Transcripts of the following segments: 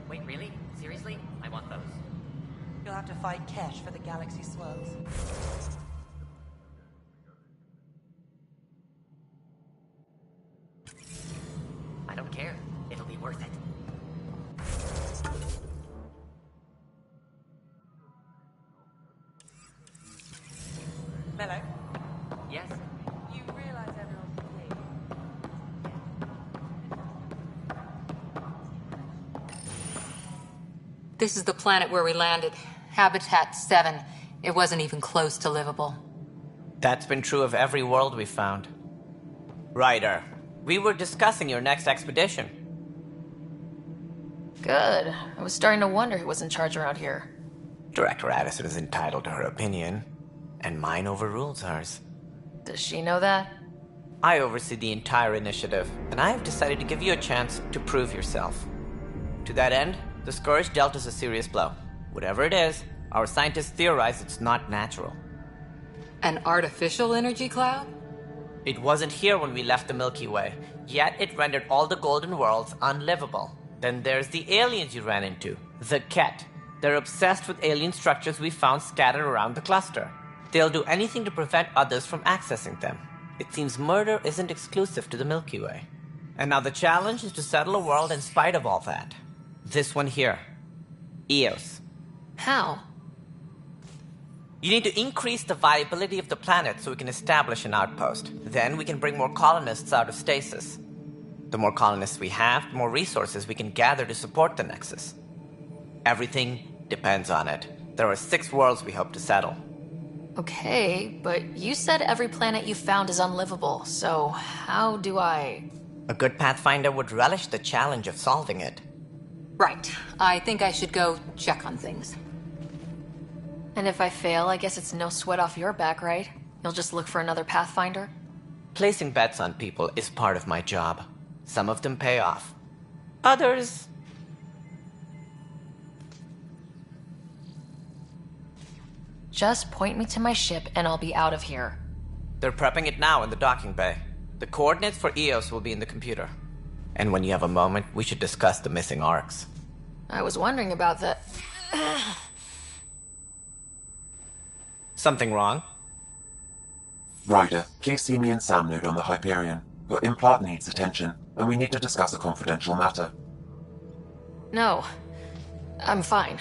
Wait, really? Seriously? I want those. You'll have to fight Kesh for the galaxy swirls. I don't care. It'll be worth it. Mello, Yes? you realize everyone's waiting. This is the planet where we landed. Habitat 7. It wasn't even close to livable. That's been true of every world we found. Ryder, we were discussing your next expedition. Good. I was starting to wonder who was in charge around here. Director Addison is entitled to her opinion, and mine overrules hers. Does she know that? I oversee the entire initiative, and I have decided to give you a chance to prove yourself. To that end, the Scourge dealt us a serious blow. Whatever it is, our scientists theorize it's not natural. An artificial energy cloud? It wasn't here when we left the Milky Way, yet it rendered all the golden worlds unlivable. Then there's the aliens you ran into, the Ket. They're obsessed with alien structures we found scattered around the cluster. They'll do anything to prevent others from accessing them. It seems murder isn't exclusive to the Milky Way. And now the challenge is to settle a world in spite of all that. This one here. Eos. How? You need to increase the viability of the planet so we can establish an outpost. Then we can bring more colonists out of stasis. The more colonists we have, the more resources we can gather to support the Nexus. Everything depends on it. There are 6 worlds we hope to settle. Okay, but you said every planet you found is unlivable, so how do I... A good Pathfinder would relish the challenge of solving it. Right. I think I should go check on things. And if I fail, I guess it's no sweat off your back, right? You'll just look for another Pathfinder? Placing bets on people is part of my job. Some of them pay off. Others... Just point me to my ship and I'll be out of here. They're prepping it now in the docking bay. The coordinates for Eos will be in the computer. And when you have a moment, we should discuss the missing arcs. I was wondering about that. Something wrong? Ryder, please see me and Sam node on the Hyperion. Your implant needs attention, and we need to discuss a confidential matter. No, I'm fine.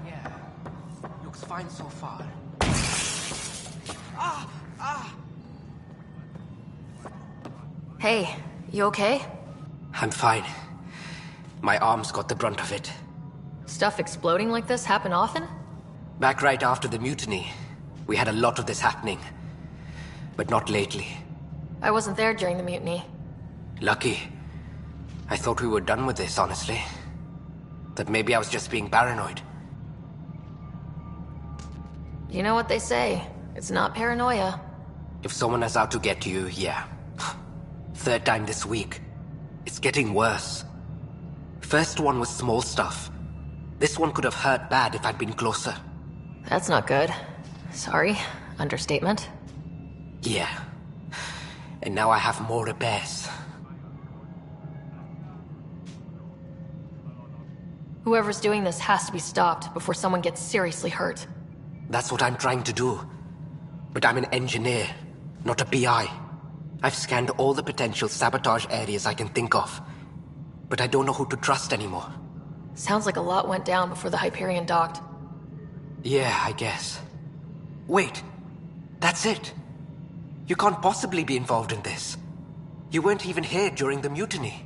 Yeah, looks fine so far. Hey, you okay? I'm fine. My arms got the brunt of it. Stuff exploding like this happen often? Back right after the mutiny, we had a lot of this happening. But not lately. I wasn't there during the mutiny. Lucky. I thought we were done with this, honestly. That maybe I was just being paranoid. You know what they say. It's not paranoia. If someone is out to get you, yeah. 3rd time this week. It's getting worse. First one was small stuff. This one could have hurt bad if I'd been closer. That's not good. Sorry. Understatement. Yeah. And now I have more repairs. Whoever's doing this has to be stopped before someone gets seriously hurt. That's what I'm trying to do. But I'm an engineer, not a PI. I've scanned all the potential sabotage areas I can think of. But I don't know who to trust anymore. Sounds like a lot went down before the Hyperion docked. Yeah, I guess. Wait. That's it. You can't possibly be involved in this. You weren't even here during the mutiny.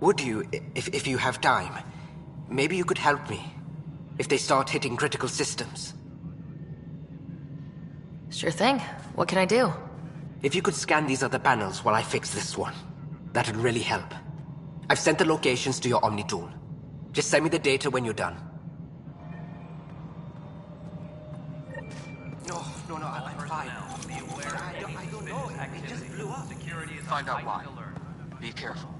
Would you, if you have time? Maybe you could help me. If they start hitting critical systems. Sure thing. What can I do? If you could scan these other panels while I fix this one, that'd really help. I've sent the locations to your Omni tool. Just send me the data when you're done. No, I'm fine. I don't know. It just blew up. Find out why. Be careful.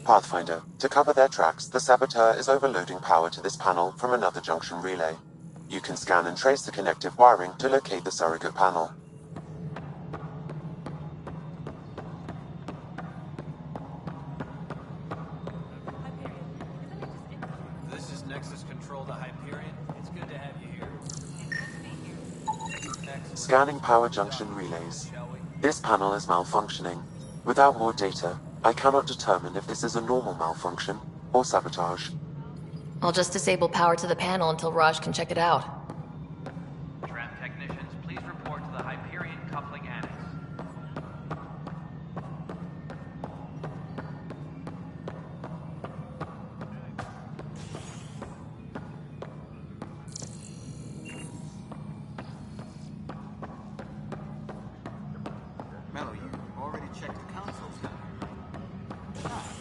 Pathfinder, to cover their tracks, the saboteur is overloading power to this panel from another junction relay. You can scan and trace the connective wiring to locate the surrogate panel. This is Nexus Control to Hyperion. It's good to have you here. Scanning power junction relays. This panel is malfunctioning. Without more data, I cannot determine if this is a normal malfunction or sabotage. I'll just disable power to the panel until Raj can check it out. Tram technicians, please report to the Hyperion coupling annex. Mello, you already checked the consoles, haven't you? Ah,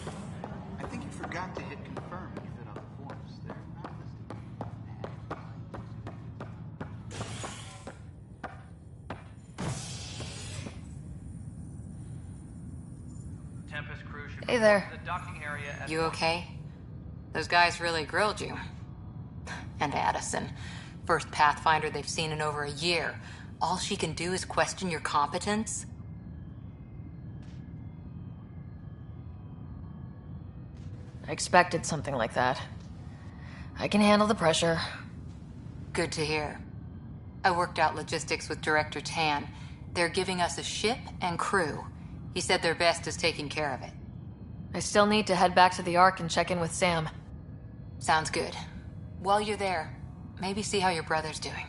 I think you forgot to hit confirm when you filled out the forms. They're not listed. Tempest crew should Hey there. report to the docking area at You okay? Those guys really grilled you. And Addison. First Pathfinder they've seen in over a year. All she can do is question your competence? I expected something like that. I can handle the pressure. Good to hear. I worked out logistics with Director Tan. They're giving us a ship and crew. He said their best is taking care of it. I still need to head back to the Ark and check in with Sam. Sounds good. While you're there, maybe see how your brother's doing.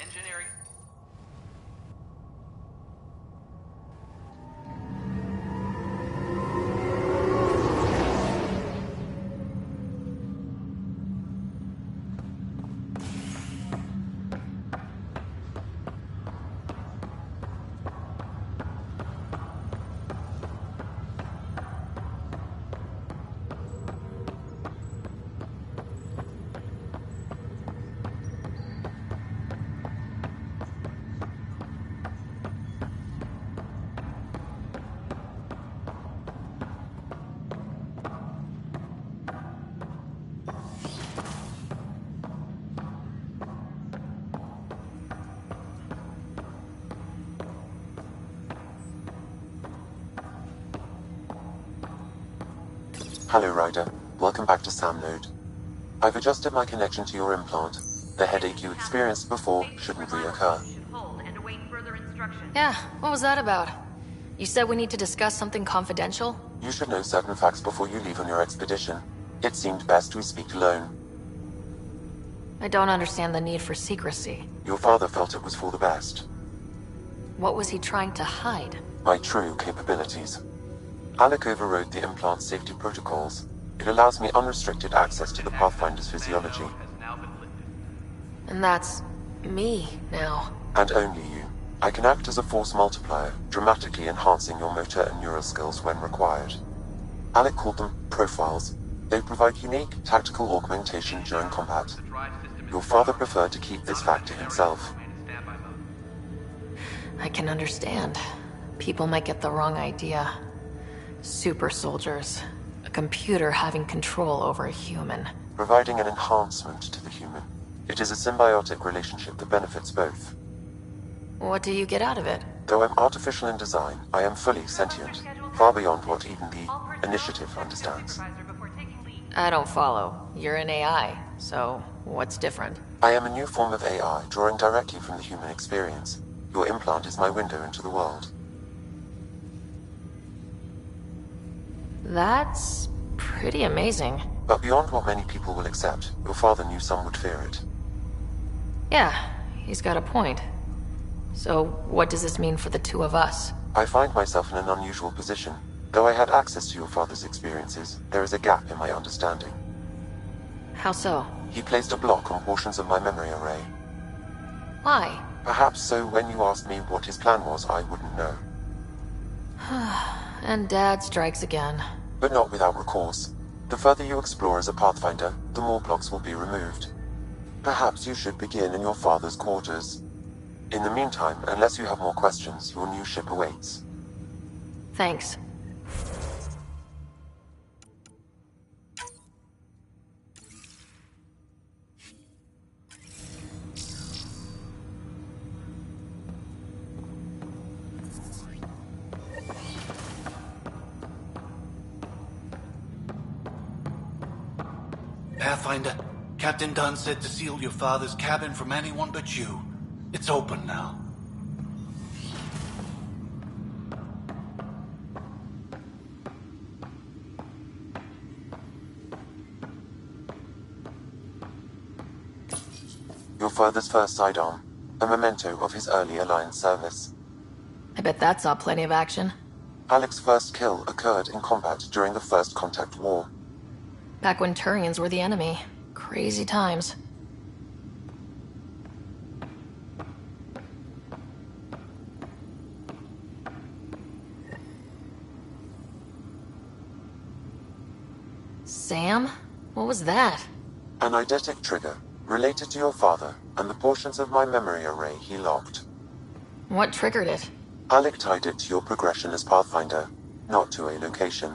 engineering. Hello, Ryder. Welcome back to Sam Node. I've adjusted my connection to your implant. The headache you experienced before shouldn't reoccur. Yeah, what was that about? You said we need to discuss something confidential? You should know certain facts before you leave on your expedition. It seemed best we speak alone. I don't understand the need for secrecy. Your father felt it was for the best. What was he trying to hide? My true capabilities. Alec overrode the implant's safety protocols. It allows me unrestricted access to the Pathfinder's physiology. Has now been lifted. And that's me now. And only you. I can act as a force multiplier, dramatically enhancing your motor and neural skills when required. Alec called them profiles. They provide unique tactical augmentation during combat. The drive system is Your father preferred to keep this fact to himself. remain in standby mode. I can understand. People might get the wrong idea. Super soldiers. A computer having control over a human. Providing an enhancement to the human. It is a symbiotic relationship that benefits both. What do you get out of it? Though I'm artificial in design, I am fully sentient, far beyond what even the Initiative understands. I don't follow. You're an AI, so what's different? I am a new form of AI, drawing directly from the human experience. Your implant is my window into the world. That's pretty amazing. But beyond what many people will accept, your father knew some would fear it. Yeah, he's got a point. So, what does this mean for the two of us? I find myself in an unusual position. Though I had access to your father's experiences, there is a gap in my understanding. How so? He placed a block on portions of my memory array. Why? Perhaps so when you asked me what his plan was, I wouldn't know. And Dad strikes again. But not without recourse. The further you explore as a Pathfinder, the more blocks will be removed. Perhaps you should begin in your father's quarters. In the meantime, unless you have more questions, your new ship awaits. Thanks. Pathfinder, Captain Dunn said to seal your father's cabin from anyone but you. It's open now. Your father's first sidearm, a memento of his early Alliance service. I bet that saw plenty of action. Alec's first kill occurred in combat during the First Contact War. Back when Turians were the enemy. Crazy times. Sam? What was that? An eidetic trigger, related to your father, and the portions of my memory array he locked. What triggered it? Alec tied it to your progression as Pathfinder, not to a location.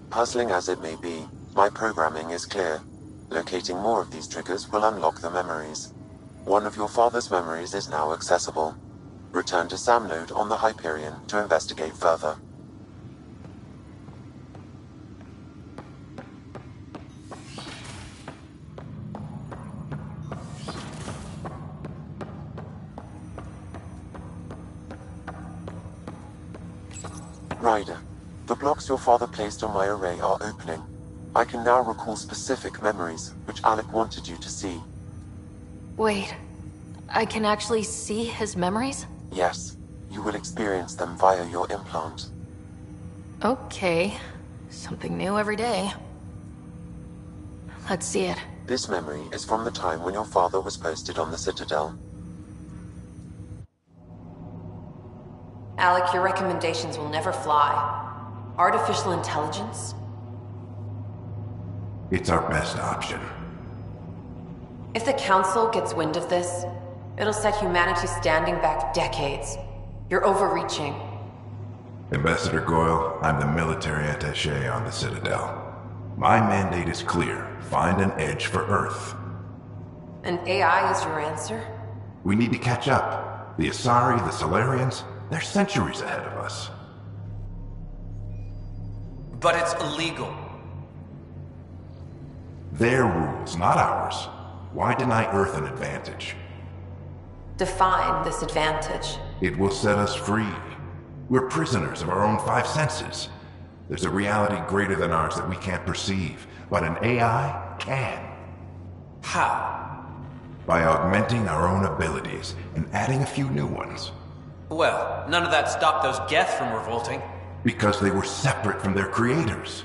Puzzling as it may be, my programming is clear. Locating more of these triggers will unlock the memories. One of your father's memories is now accessible. Return to Sam Node on the Hyperion to investigate further. Ryder, the blocks your father placed on my array are opening. I can now recall specific memories, which Alec wanted you to see. Wait, I can actually see his memories? Yes, you will experience them via your implant. Okay, something new every day. Let's see it. This memory is from the time when your father was posted on the Citadel. Alec, your recommendations will never fly. Artificial intelligence? It's our best option. If the Council gets wind of this, it'll set humanity standing back decades. You're overreaching. Ambassador Goyle, I'm the military attaché on the Citadel. My mandate is clear. Find an edge for Earth. And AI is your answer? We need to catch up. The Asari, the Solarians, they're centuries ahead of us. But it's illegal. Their rules, not ours. Why deny Earth an advantage? Define this advantage. It will set us free. We're prisoners of our own five senses. There's a reality greater than ours that we can't perceive, but an AI can. How? By augmenting our own abilities and adding a few new ones. Well, none of that stopped those Geth from revolting. Because they were separate from their creators.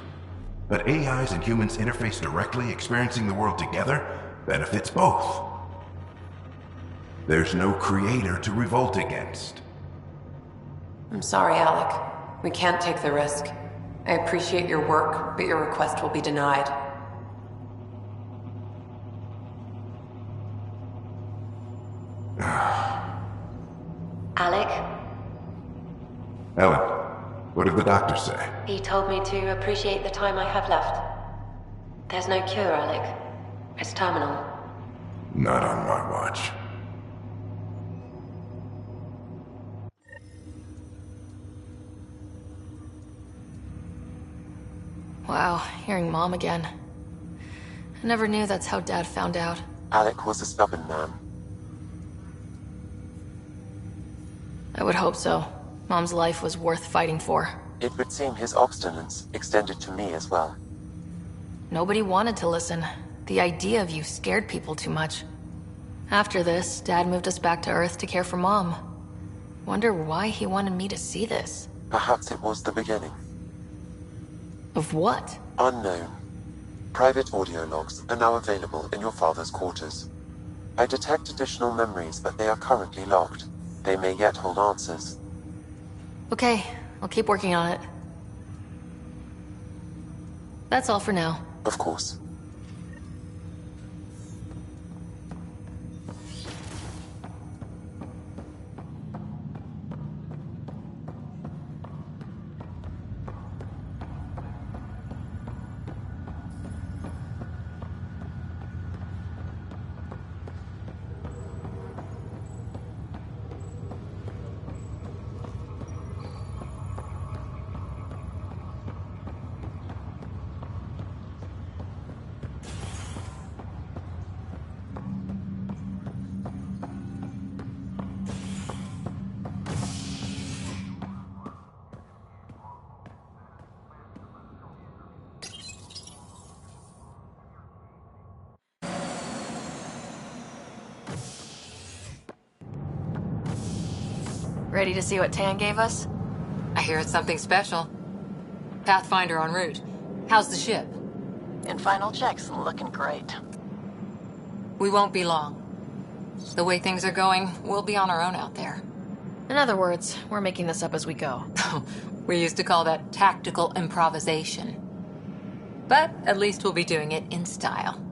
But AIs and humans interface directly, experiencing the world together, benefits both. There's no creator to revolt against. I'm sorry, Alec. We can't take the risk. I appreciate your work, but your request will be denied. Alec? Ellen, what did the doctor say? He told me to appreciate the time I have left. There's no cure, Alec. It's terminal. Not on my watch. Wow, hearing Mom again. I never knew that's how Dad found out. Alec was a stubborn man. I would hope so. Mom's life was worth fighting for. It would seem his obstinance extended to me as well. Nobody wanted to listen. The idea of you scared people too much. After this, Dad moved us back to Earth to care for Mom. Wonder why he wanted me to see this. Perhaps it was the beginning. Of what? Unknown. Private audio logs are now available in your father's quarters. I detect additional memories, but they are currently locked. They may yet hold answers. Okay, I'll keep working on it. That's all for now. Of course. Ready to see what Tan gave us? I hear it's something special. Pathfinder en route. How's the ship? In final checks, looking great. We won't be long. The way things are going, we'll be on our own out there. In other words, we're making this up as we go. We used to call that tactical improvisation. But at least we'll be doing it in style.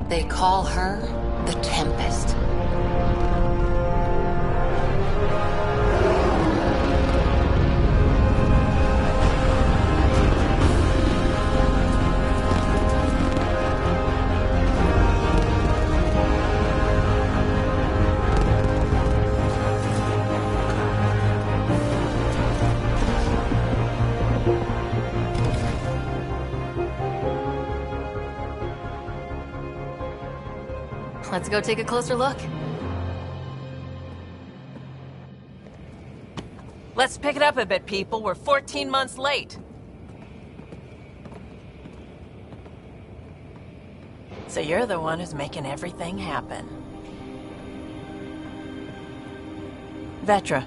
They call her the Tempest. Let's go take a closer look. Let's pick it up a bit, people. We're 14 months late. So you're the one who's making everything happen. Vetra.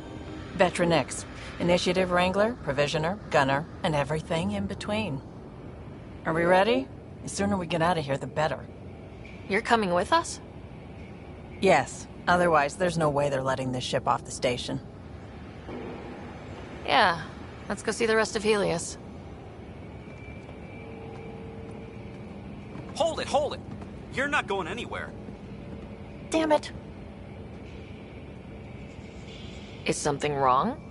Vetra Nix. Initiative Wrangler, Provisioner, Gunner, and everything in between. Are we ready? The sooner we get out of here, the better. You're coming with us? Yes. Otherwise, there's no way they're letting this ship off the station. Yeah. Let's go see the rest of Helios. Hold it, hold it! You're not going anywhere. Damn it. Is something wrong?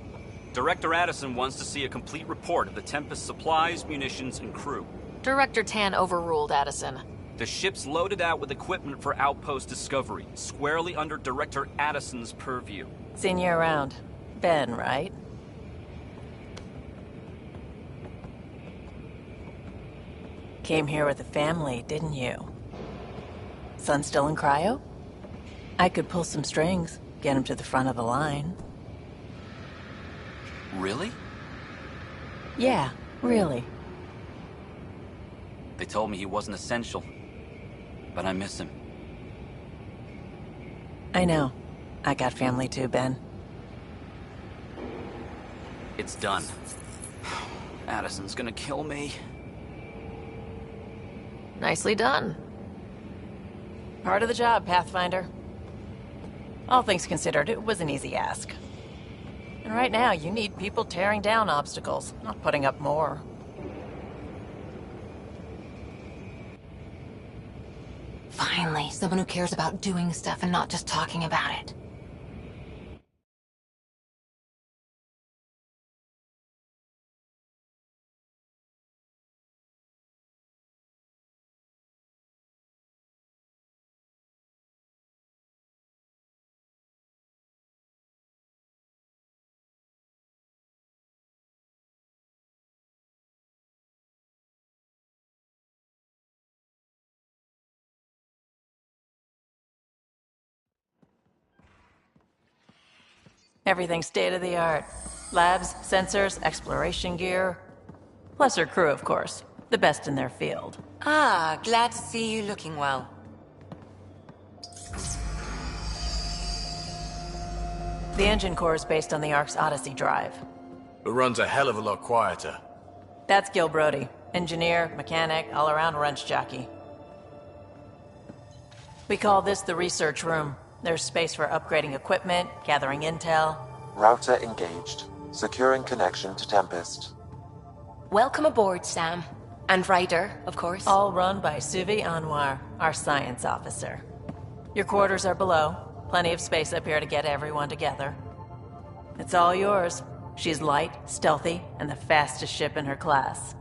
Director Addison wants to see a complete report of the Tempest supplies, munitions, and crew. Director Tan overruled Addison. The ship's loaded out with equipment for outpost discovery, squarely under Director Addison's purview. Seen you around. Ben, right? Came here with a family, didn't you? Son still in cryo? I could pull some strings, get him to the front of the line. Really? Yeah, really. They told me he wasn't essential, but I miss him. I know. I got family too, Ben. It's done. Addison's gonna kill me. Nicely done. Part of the job, Pathfinder. All things considered, it was an easy ask. And right now, you need people tearing down obstacles, not putting up more. Finally, someone who cares about doing stuff and not just talking about it. Everything state-of-the-art. Labs, sensors, exploration gear. Plus her crew, of course. The best in their field. Ah, glad to see you looking well. The engine core is based on the Ark's Odyssey drive. It runs a hell of a lot quieter. That's Gil Brody. Engineer, mechanic, all-around wrench jockey. We call this the research room. There's space for upgrading equipment, gathering intel. Router engaged. Securing connection to Tempest. Welcome aboard, Sam. And Ryder, of course. All run by Suvi Anwar, our science officer. Your quarters are below. Plenty of space up here to get everyone together. It's all yours. She's light, stealthy, and the fastest ship in her class.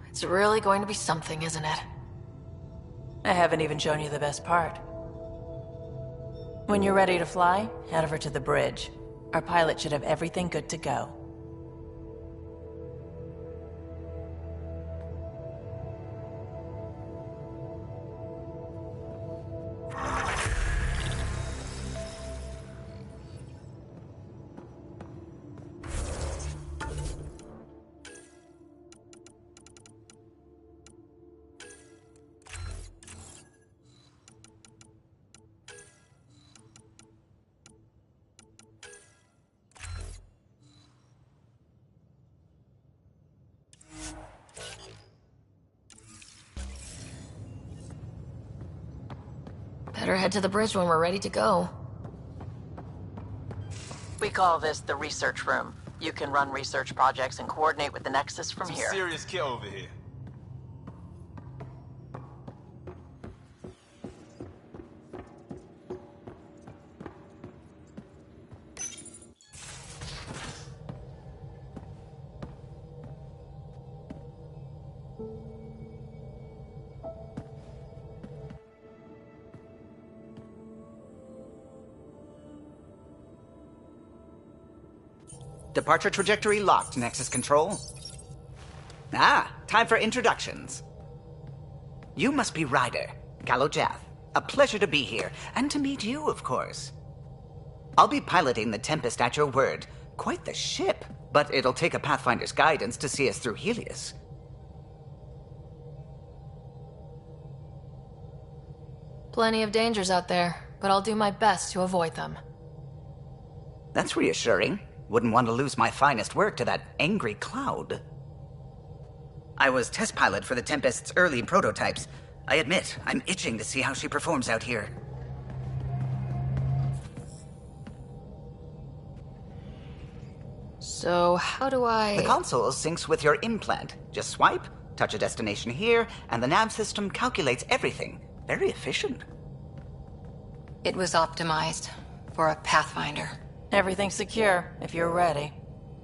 It's really going to be something, isn't it? I haven't even shown you the best part. When you're ready to fly, head over to the bridge. Our pilot should have everything good to go. Better head to the bridge when we're ready to go. We call this the research room. You can run research projects and coordinate with the Nexus from here. Serious kid over here. Departure trajectory locked, Nexus Control. Ah, time for introductions. You must be Ryder, Kalojath. A pleasure to be here, and to meet you, of course. I'll be piloting the Tempest at your word. Quite the ship, but it'll take a Pathfinder's guidance to see us through Helios. Plenty of dangers out there, but I'll do my best to avoid them. That's reassuring. Wouldn't want to lose my finest work to that angry cloud. I was test pilot for the Tempest's early prototypes. I admit, I'm itching to see how she performs out here. So, how do I... The console syncs with your implant. Just swipe, touch a destination here, and the nav system calculates everything. Very efficient. It was optimized for a Pathfinder. Everything's secure, if you're ready.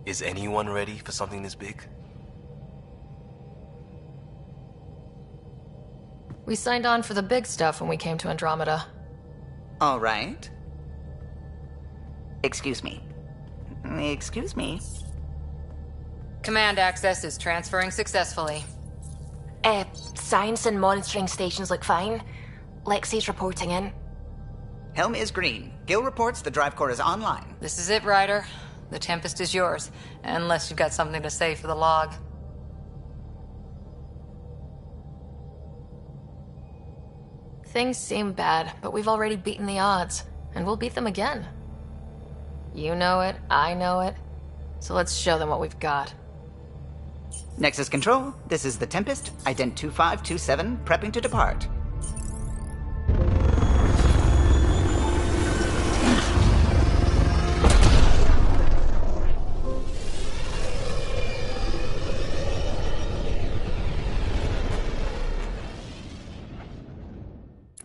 Is anyone ready for something this big? We signed on for the big stuff when we came to Andromeda. All right. Excuse me. Excuse me. Command access is transferring successfully. Science and monitoring stations look fine. Lexi's reporting in. Helm is green. Gil reports the drive core is online. This is it, Ryder. The Tempest is yours, unless you've got something to say for the log. Things seem bad, but we've already beaten the odds, and we'll beat them again. You know it, I know it, so let's show them what we've got. Nexus Control, this is the Tempest, ident 2527, prepping to depart.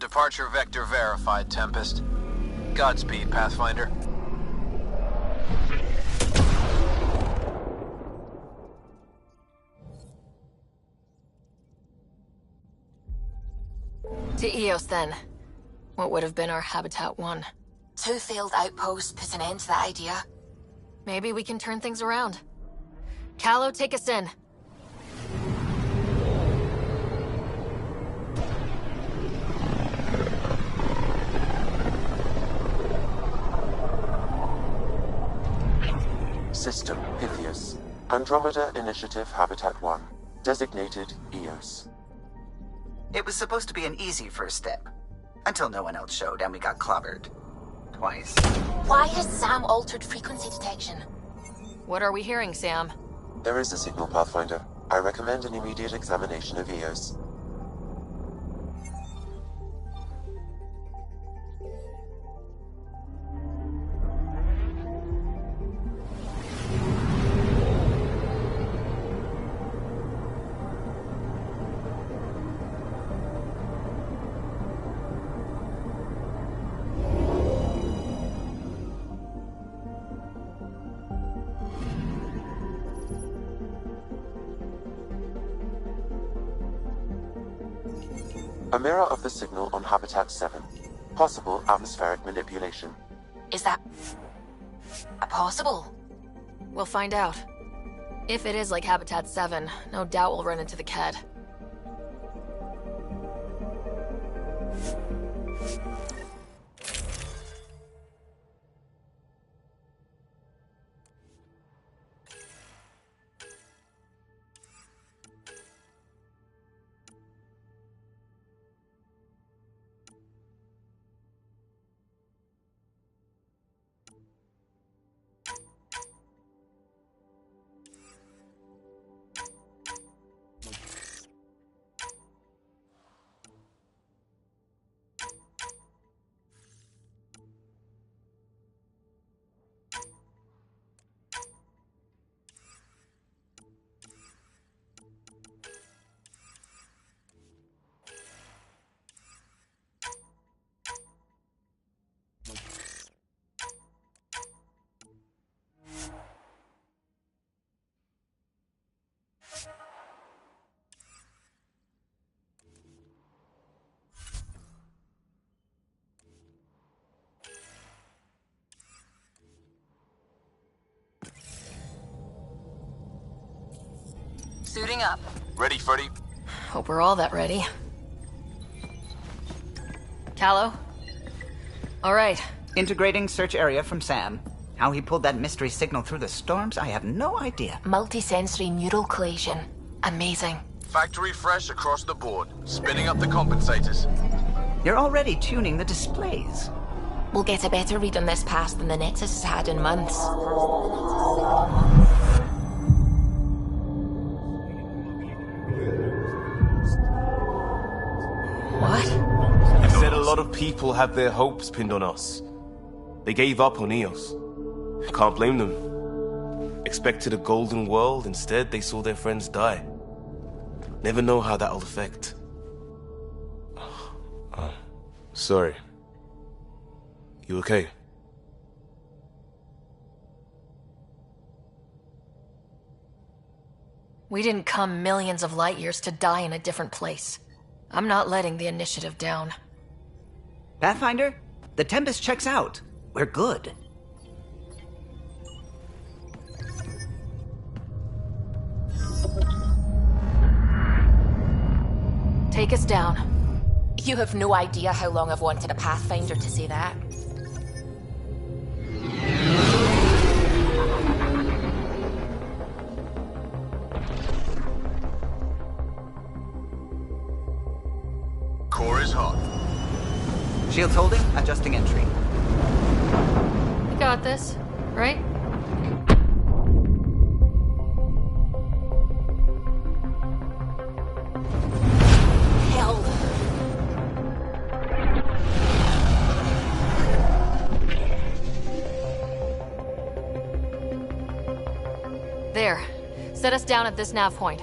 Departure vector verified, Tempest. Godspeed, Pathfinder. To Eos, then. What would have been our Habitat 1? 2 failed outposts put an end to that idea. Maybe we can turn things around. Calo, take us in. System Pythias. Andromeda Initiative Habitat 1. Designated EOS. It was supposed to be an easy first step. Until no one else showed and we got clobbered. Twice. Why has Sam altered frequency detection? What are we hearing, Sam? There is a signal, Pathfinder. I recommend an immediate examination of EOS. A mirror of the signal on Habitat 7. Possible atmospheric manipulation. Is that... possible? We'll find out. If it is like Habitat 7, no doubt we'll run into the Ked. Suiting up. Ready, Freddy? Hope we're all that ready. Callow? All right. Integrating search area from Sam. How he pulled that mystery signal through the storms, I have no idea. Multisensory neural collation. Amazing. Factory fresh across the board. Spinning up the compensators. You're already tuning the displays. We'll get a better read on this pass than the Nexus has had in months. What? You said a lot of people have their hopes pinned on us. They gave up on Eos. Can't blame them. Expected a golden world, instead they saw their friends die. Never know how that'll affect. Sorry. You okay? We didn't come millions of light years to die in a different place. I'm not letting the initiative down. Pathfinder, the Tempest checks out. We're good. Take us down. You have no idea how long I've wanted a Pathfinder to say that. Core is hot. Shields holding, adjusting entry. You got this, right? Hell. There. Set us down at this nav point.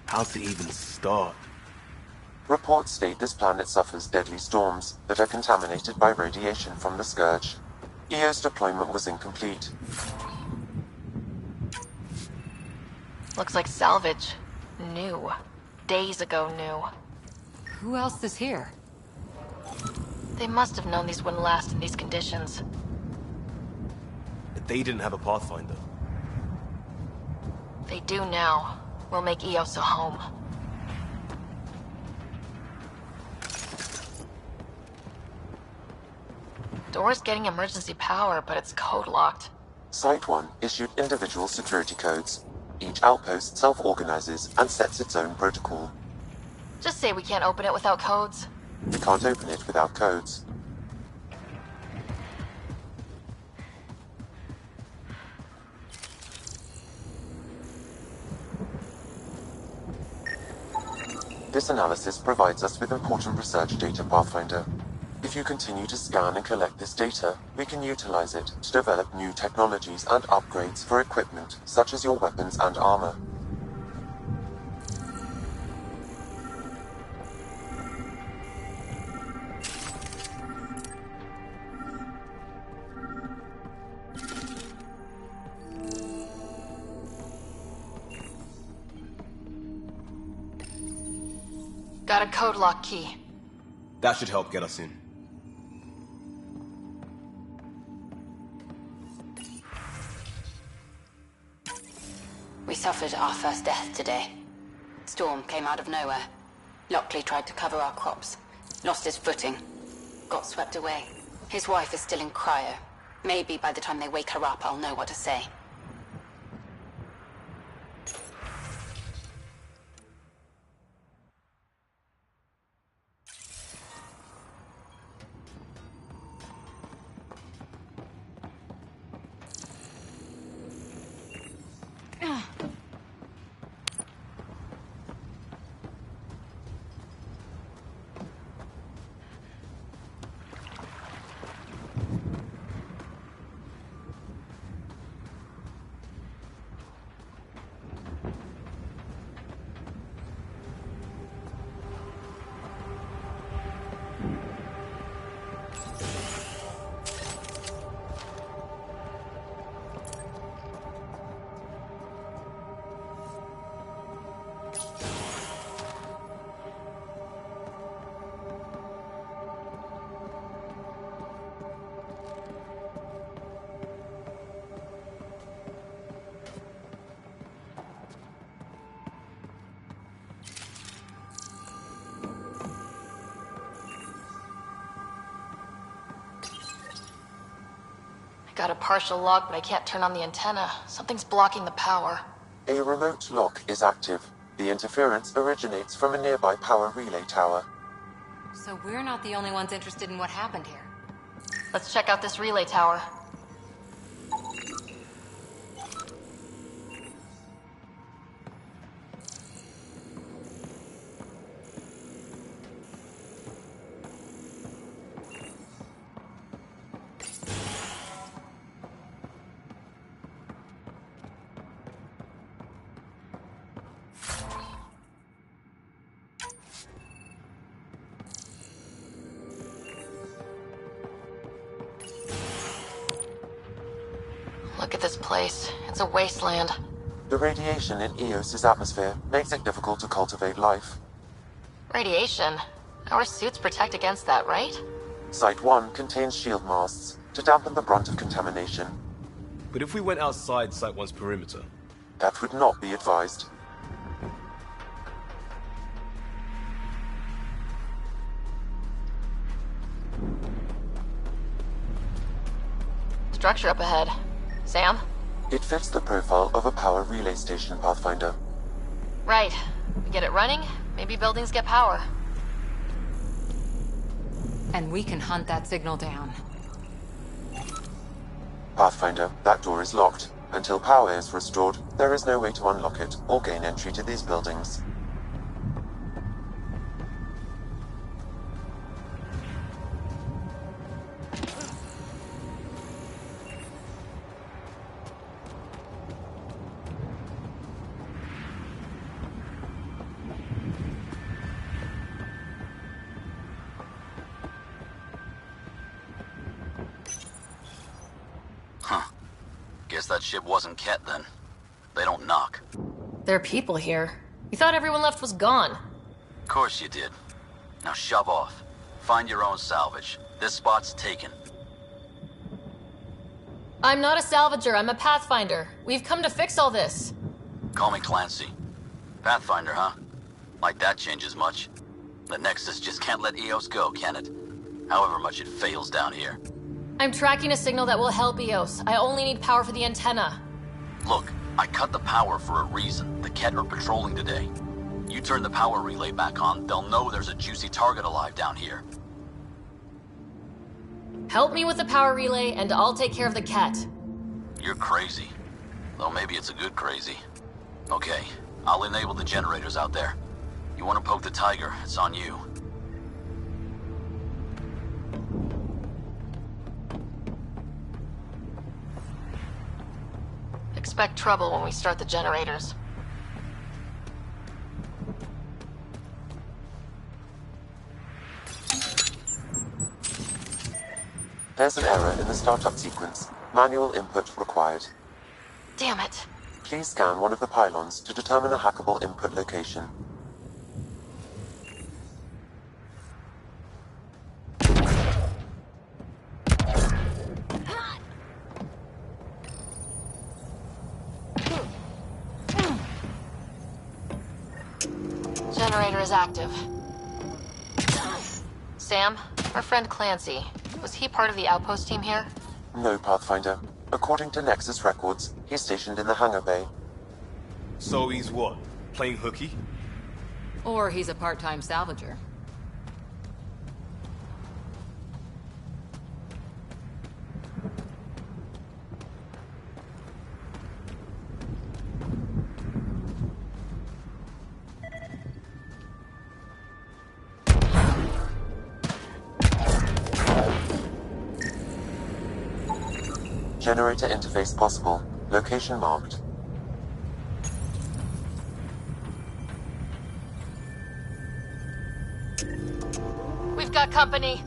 How to even start? Reports state this planet suffers deadly storms that are contaminated by radiation from the Scourge. EO's deployment was incomplete. Looks like salvage. New. Days ago new. Who else is here? They must have known these wouldn't last in these conditions. But they didn't have a Pathfinder. They do now. We'll make Eos a home. Door's getting emergency power, but it's code locked. Site 1 issued individual security codes. Each outpost self-organizes and sets its own protocol. Just say we can't open it without codes. We can't open it without codes. This analysis provides us with important research data, Pathfinder. If you continue to scan and collect this data, we can utilize it to develop new technologies and upgrades for equipment, such as your weapons and armor. Got a code lock key. That should help get us in. We suffered our first death today. Storm came out of nowhere. Lockley tried to cover our crops. Lost his footing. Got swept away. His wife is still in cryo. Maybe by the time they wake her up, I'll know what to say. got a partial lock, but I can't turn on the antenna. Something's blocking the power. A remote lock is active. The interference originates from a nearby power relay tower. So we're not the only ones interested in what happened here. Let's check out this relay tower. Look at this place. It's a wasteland. The radiation in Eos's atmosphere makes it difficult to cultivate life. Radiation? Our suits protect against that, right? Site 1 contains shield masts to dampen the brunt of contamination. But if we went outside Site 1's perimeter? That would not be advised. Structure up ahead. Sam? It fits the profile of a power relay station, Pathfinder. Right. We get it running, maybe buildings get power. And we can hunt that signal down. Pathfinder, that door is locked. Until power is restored, there is no way to unlock it or gain entry to these buildings. Guess that ship wasn't Ket then. They don't knock. There are people here. You thought everyone left was gone. Of course you did. Now shove off. Find your own salvage. This spot's taken. I'm not a salvager, I'm a Pathfinder. We've come to fix all this. Call me Clancy. Pathfinder, huh? Like that changes much. The Nexus just can't let Eos go, can it? However much it fails down here. I'm tracking a signal that will help Eos. I only need power for the antenna. Look, I cut the power for a reason. The Ket are patrolling today. You turn the power relay back on, they'll know there's a juicy target alive down here. Help me with the power relay, and I'll take care of the Ket. You're crazy. Though maybe it's a good crazy. Okay, I'll enable the generators out there. You want to poke the tiger, it's on you. Expect trouble when we start the generators. There's an error in the startup sequence. Manual input required. Damn it. Please scan one of the pylons to determine a hackable input location. Generator is active. Sam, our friend Clancy, was he part of the outpost team here? No, Pathfinder. According to Nexus records, he's stationed in the hangar bay. So he's what? Playing hooky? Or he's a part-time salvager. Generator interface possible. Location marked. We've got company.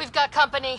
We've got company.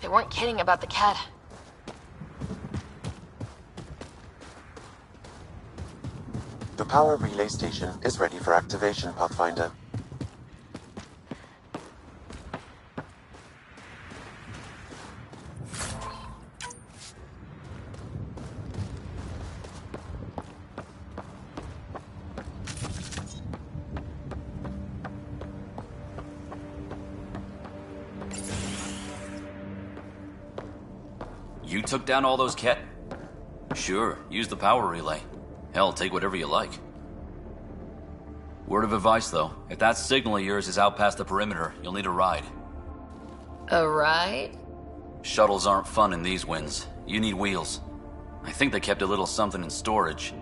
They weren't kidding about the cat. The power relay station is ready for activation, Pathfinder. You took down all those cat... Sure, use the power relay. Hell, take whatever you like. Word of advice, though. If that signal of yours is out past the perimeter, you'll need a ride. A ride? Shuttles aren't fun in these winds. You need wheels. I think they kept a little something in storage.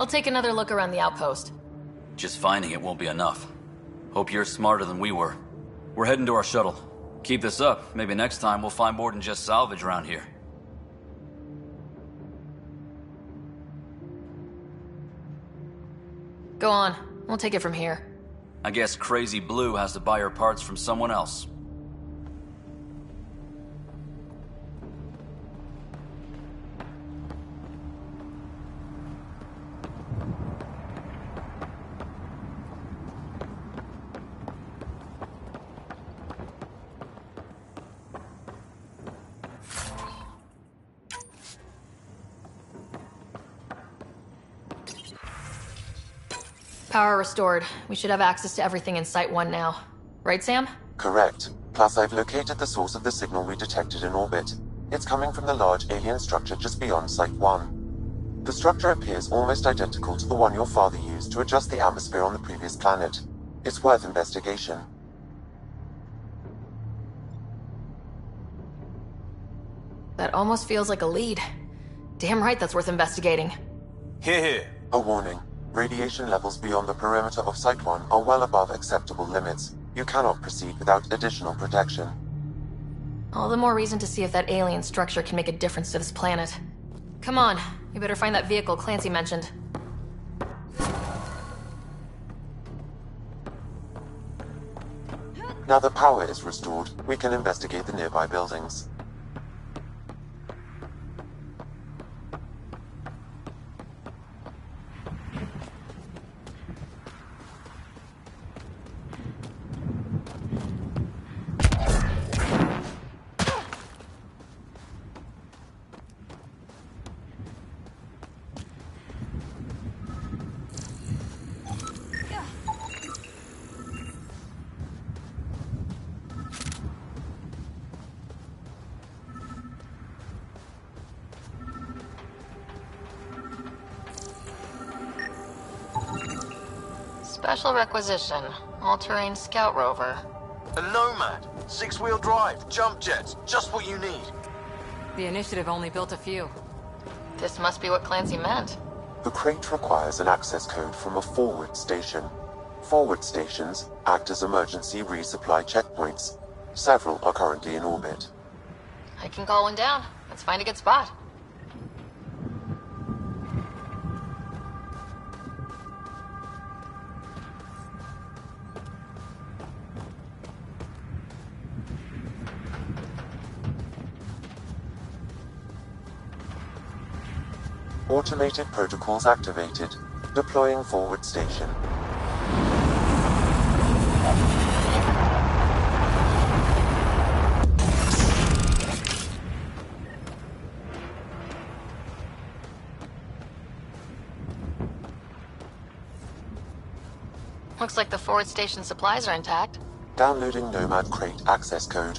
I'll take another look around the outpost. Just finding it won't be enough. Hope you're smarter than we were. We're heading to our shuttle. Keep this up. Maybe next time we'll find more than just salvage around here. Go on. We'll take it from here. I guess Crazy Blue has to buy her parts from someone else. Power restored. We should have access to everything in Site 1 now. Right, Sam? Correct. Plus, I've located the source of the signal we detected in orbit. It's coming from the large alien structure just beyond Site 1. The structure appears almost identical to the one your father used to adjust the atmosphere on the previous planet. It's worth investigation. That almost feels like a lead. Damn right that's worth investigating. Here. A warning. Radiation levels beyond the perimeter of Site 1 are well above acceptable limits. You cannot proceed without additional protection. All the more reason to see if that alien structure can make a difference to this planet. Come on, we better find that vehicle Clancy mentioned. Now that power is restored, we can investigate the nearby buildings. Special requisition. All-terrain scout rover. A Nomad. 6-wheel drive. Jump jets. Just what you need. The initiative only built a few. This must be what Clancy meant. The crate requires an access code from a forward station. Forward stations act as emergency resupply checkpoints. Several are currently in orbit. I can call one down. Let's find a good spot. Automated protocols activated. Deploying forward station. Looks like the forward station supplies are intact. Downloading Nomad crate access code.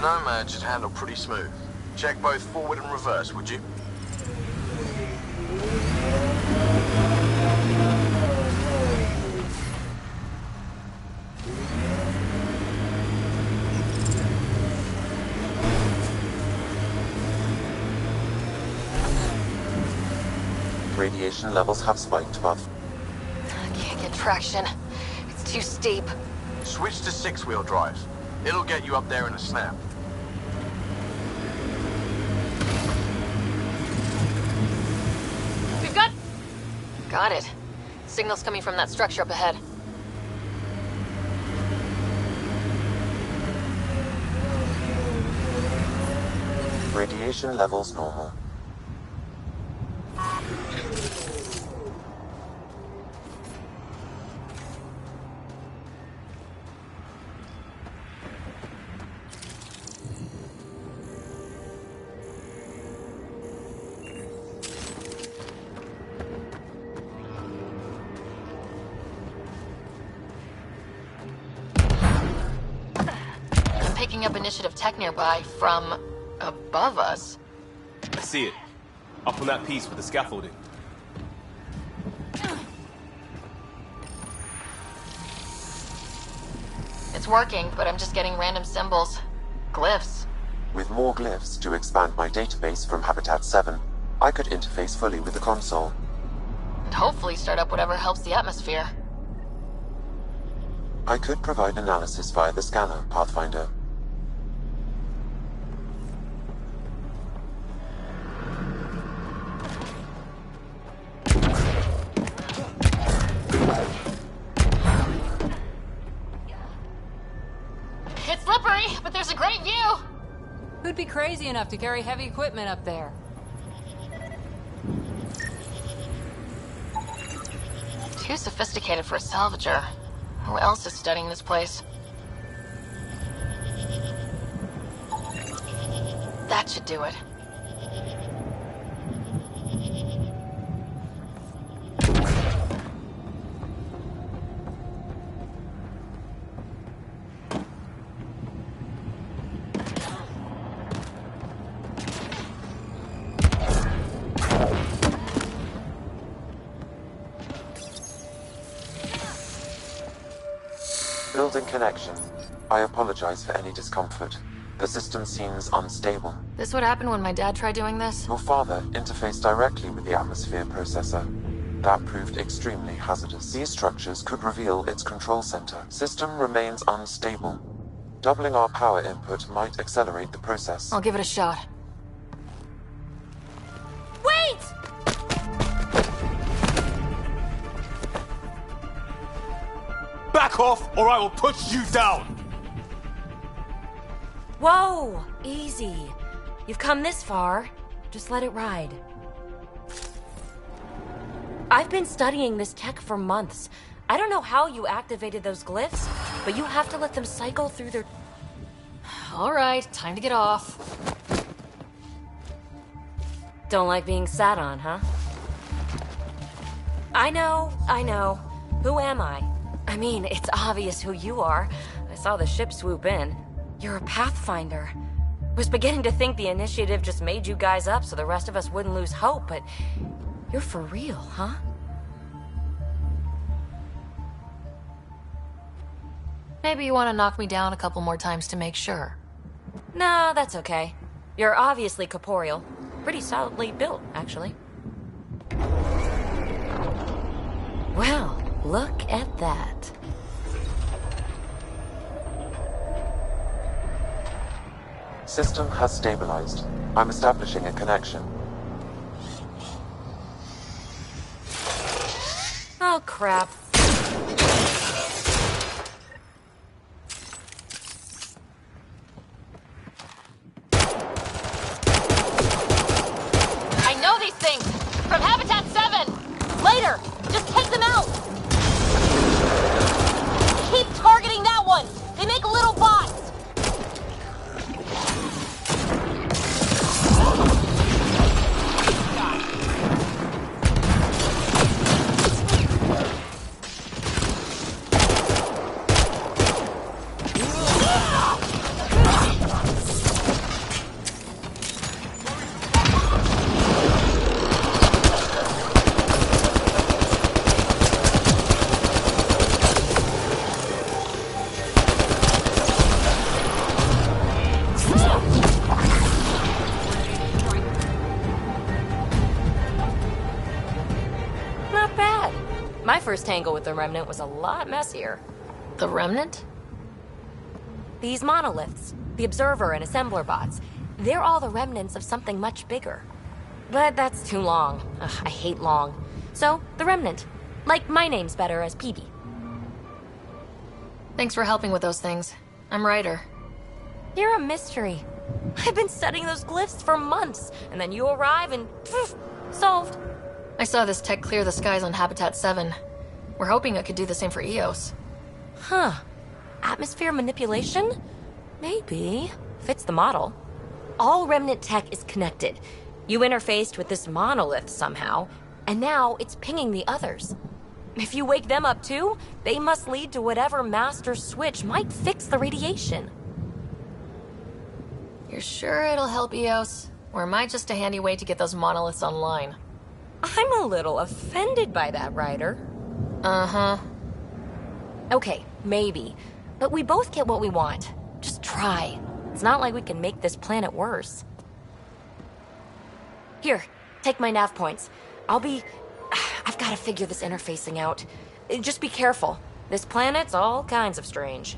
Nomad should handle pretty smooth. Check both forward and reverse, would you? Radiation levels have spiked above. I can't get traction. It's too steep. Switch to 6-wheel drive. It'll get you up there in a snap. We've got... Got it. Signal's coming from that structure up ahead. Radiation levels normal. Picking up initiative tech nearby from above us. I see it. Up on that piece with the scaffolding. It's working, but I'm just getting random symbols. Glyphs. With more glyphs to expand my database from Habitat 7, I could interface fully with the console. And hopefully start up whatever helps the atmosphere. I could provide analysis via the scanner, Pathfinder. It's slippery, but there's a great view! Who'd be crazy enough to carry heavy equipment up there? Too sophisticated for a salvager. Who else is studying this place? That should do it. Building connection. I apologize for any discomfort. The system seems unstable. This would happen when my dad tried doing this? Your father interfaced directly with the atmosphere processor. That proved extremely hazardous. These structures could reveal its control center. System remains unstable. Doubling our power input might accelerate the process. I'll give it a shot. Wait! Back off, or I will push you down! Whoa! Easy. You've come this far. Just let it ride. I've been studying this tech for months. I don't know how you activated those glyphs, but you have to let them cycle through their... Alright, time to get off. Don't like being sat on, huh? I know. Who am I? I mean, it's obvious who you are. I saw the ship swoop in. You're a Pathfinder. Was beginning to think the initiative just made you guys up so the rest of us wouldn't lose hope, but you're for real, huh? Maybe you want to knock me down a couple more times to make sure. No, that's okay. You're obviously corporeal. Pretty solidly built, actually. Well, look at that. System has stabilized. I'm establishing a connection. Oh, crap. I know these things! From Habitat 7! Later! Just take them out! Keep targeting that one! They make little bots! My first tangle with the Remnant was a lot messier. The Remnant? These monoliths, the Observer and Assembler bots, they're all the remnants of something much bigger. But that's too long. Ugh, I hate long. So, the Remnant. Like, my name's better as PB. Thanks for helping with those things. I'm Ryder. You're a mystery. I've been studying those glyphs for months, and then you arrive and... poof, solved. I saw this tech clear the skies on Habitat 7. We're hoping it could do the same for EOS. Huh. Atmosphere manipulation? Maybe. Fits the model. All Remnant tech is connected. You interfaced with this monolith somehow, and now it's pinging the others. If you wake them up too, they must lead to whatever master switch might fix the radiation. You're sure it'll help EOS? Or am I just a handy way to get those monoliths online? I'm a little offended by that, Ryder. Uh-huh. Okay, maybe. But we both get what we want. Just try. It's not like we can make this planet worse. Here, take my nav points. I've got to figure this interfacing out. Just be careful. This planet's all kinds of strange.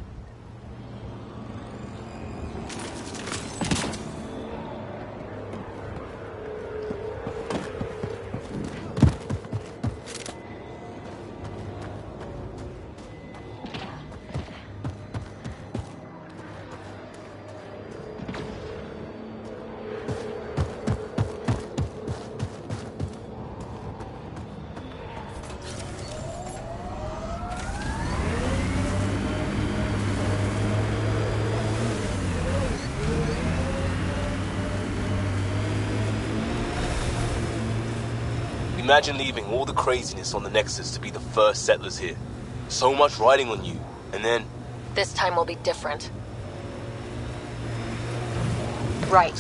Imagine leaving all the craziness on the Nexus to be the first settlers here. So much riding on you, and then... This time will be different. Right.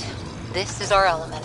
This is our element.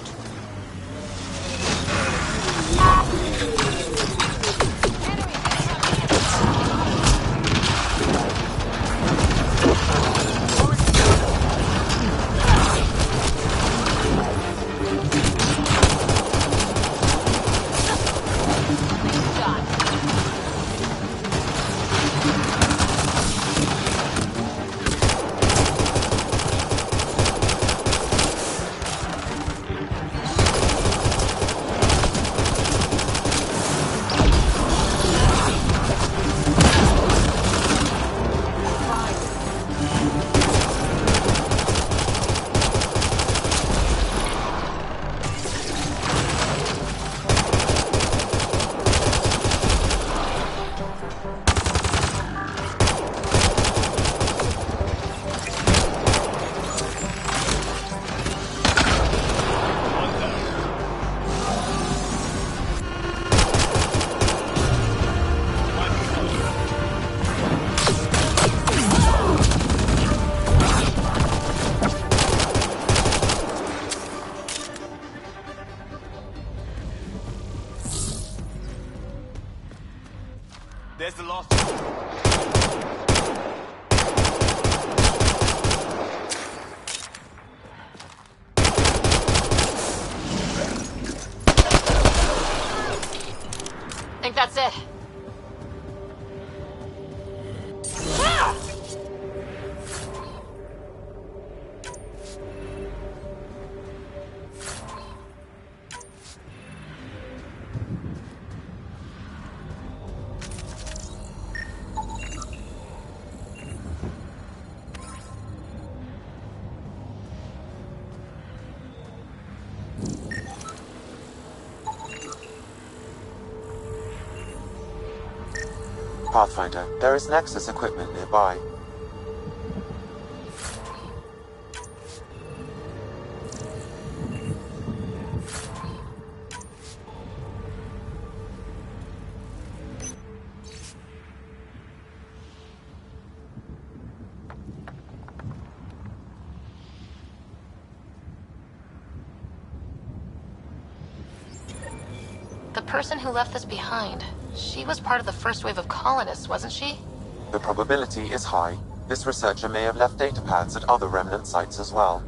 There's the last. Think that's it. Ah! Pathfinder, there is Nexus equipment nearby. The person who left this behind, she was part of the first wave of colonists, wasn't she? The probability is high. This researcher may have left data pads at other remnant sites as well.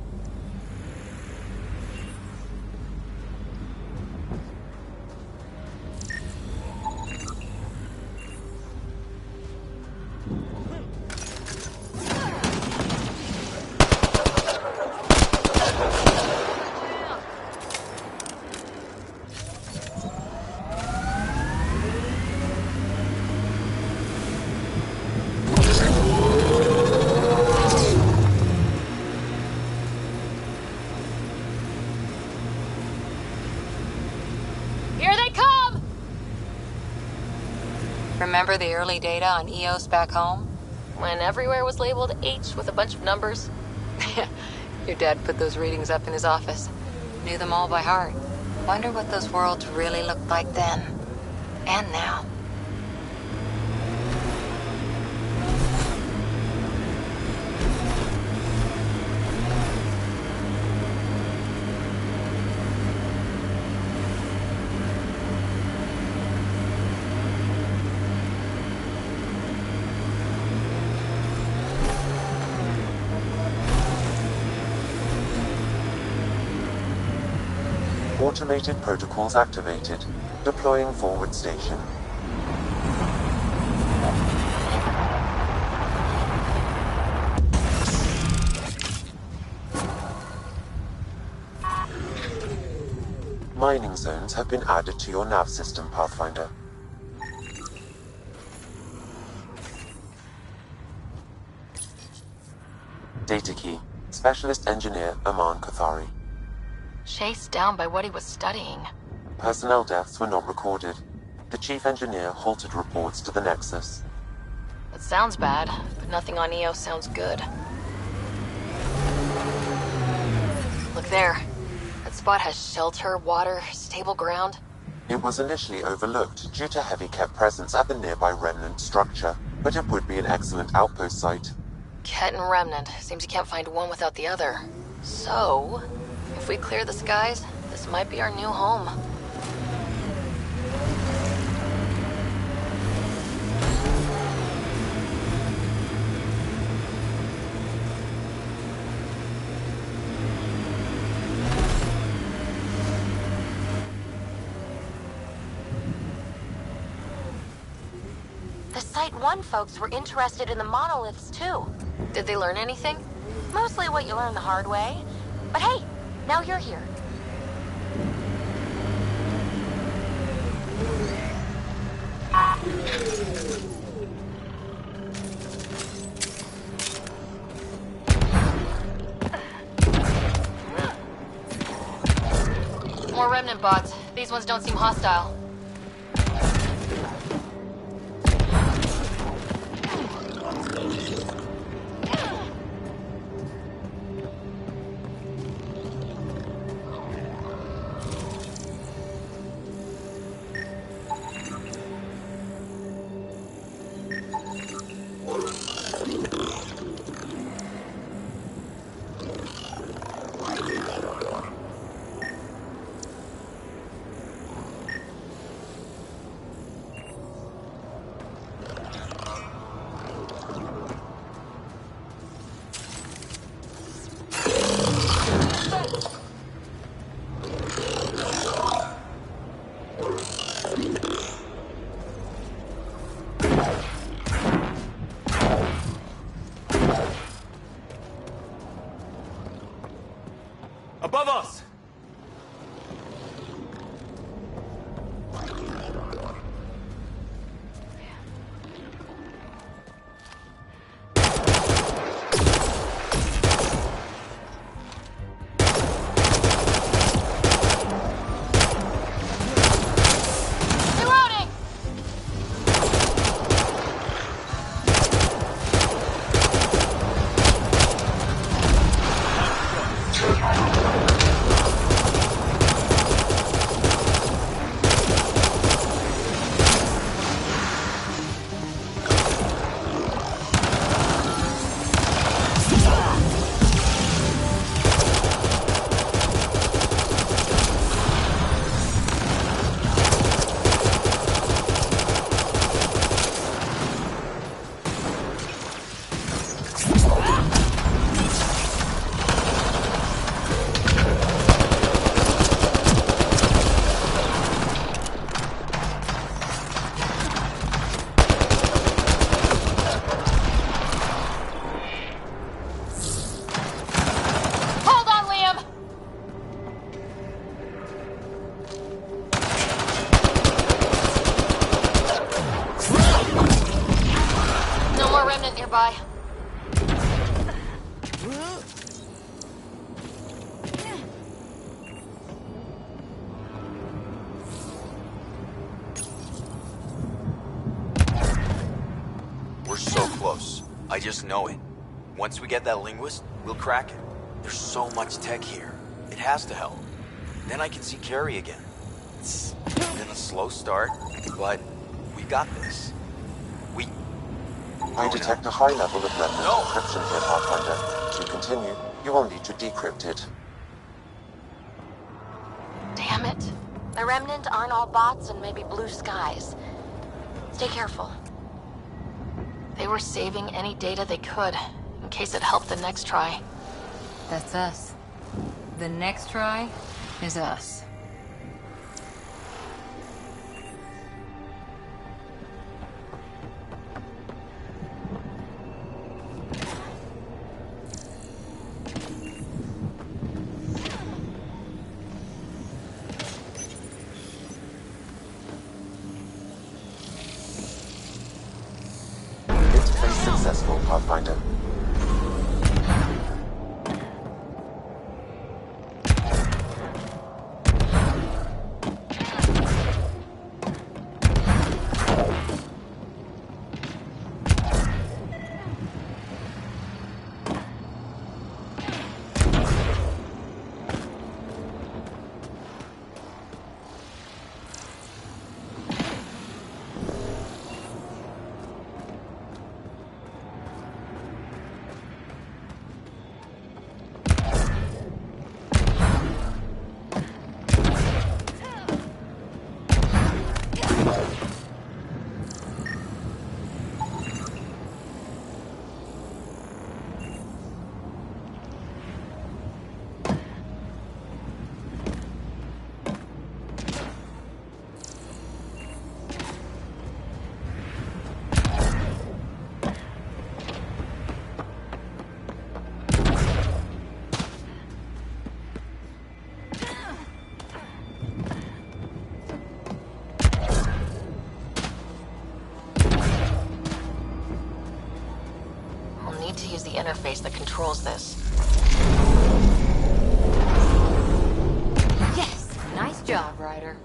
Here they come! Remember the early data on EOS back home? When everywhere was labeled H with a bunch of numbers? Your dad put those readings up in his office. Knew them all by heart. Wonder what those worlds really looked like then. And now. Automated protocols activated. Deploying forward station. Mining zones have been added to your nav system, Pathfinder. Data key. Specialist Engineer Aman Kathari. Chased down by what he was studying. Personnel deaths were not recorded. The Chief Engineer halted reports to the Nexus. It sounds bad, but nothing on EOS sounds good. Look there. That spot has shelter, water, stable ground. It was initially overlooked due to heavy kept presence at the nearby remnant structure, but it would be an excellent outpost site. Ket and Remnant. Seems you can't find one without the other. So, if we clear the skies, this might be our new home. The Site 1 folks were interested in the monoliths, too. Did they learn anything? Mostly what you learn the hard way. But hey, now you're here. More Remnant bots. These ones don't seem hostile. try. We're so close. I just know it. Once we get that linguist, we'll crack it. There's so much tech here. It has to help. Then I can see Carrie again. It's been a slow start, but we got this. I detect a high level of remnant encryption here, Pathfinder. To continue, you will need to decrypt it. Damn it. The Remnant aren't all bots and maybe blue skies. Stay careful. They were saving any data they could, in case it helped the next try. That's us. The next try is us. Interface successful, Pathfinder. To use the interface that controls this. Yes! Nice job, Ryder.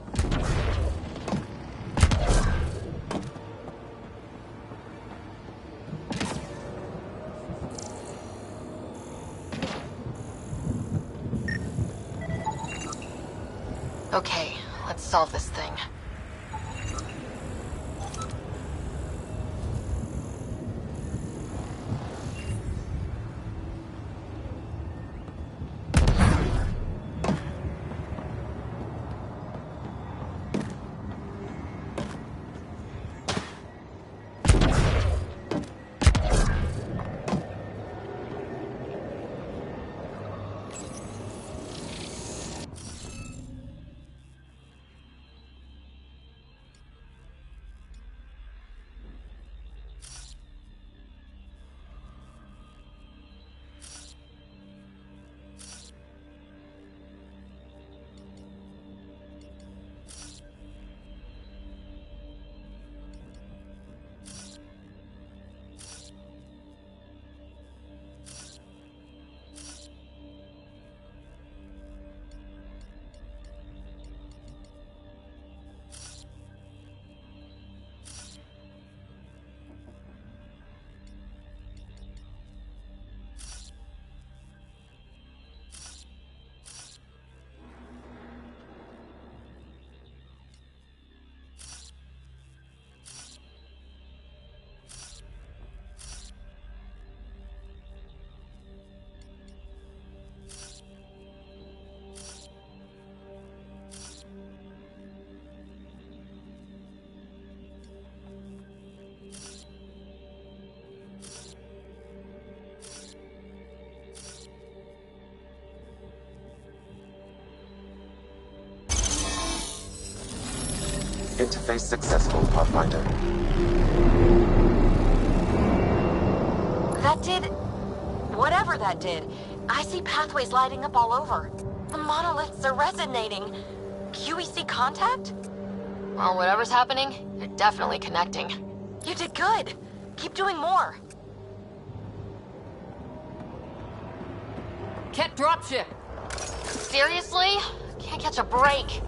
Okay, let's solve this thing. Interface successful, Pathfinder. That did... whatever that did. I see pathways lighting up all over. The monoliths are resonating. QEC contact? Well, whatever's happening, they're definitely connecting. You did good. Keep doing more. Ket dropship! Seriously? Can't catch a break.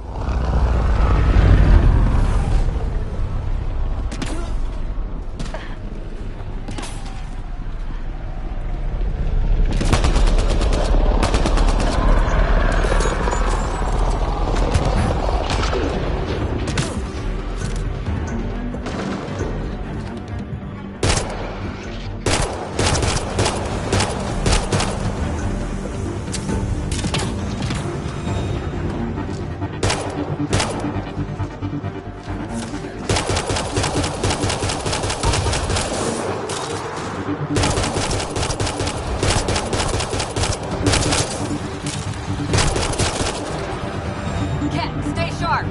Ket, stay sharp!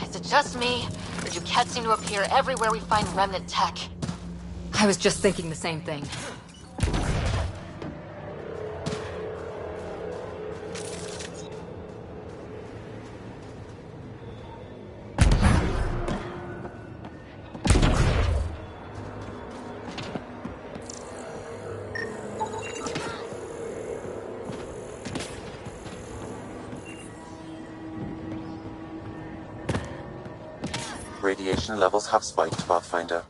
Is it just me, or do Kets seem to appear everywhere we find remnant tech? I was just thinking the same thing. Radiation levels have spiked, Pathfinder.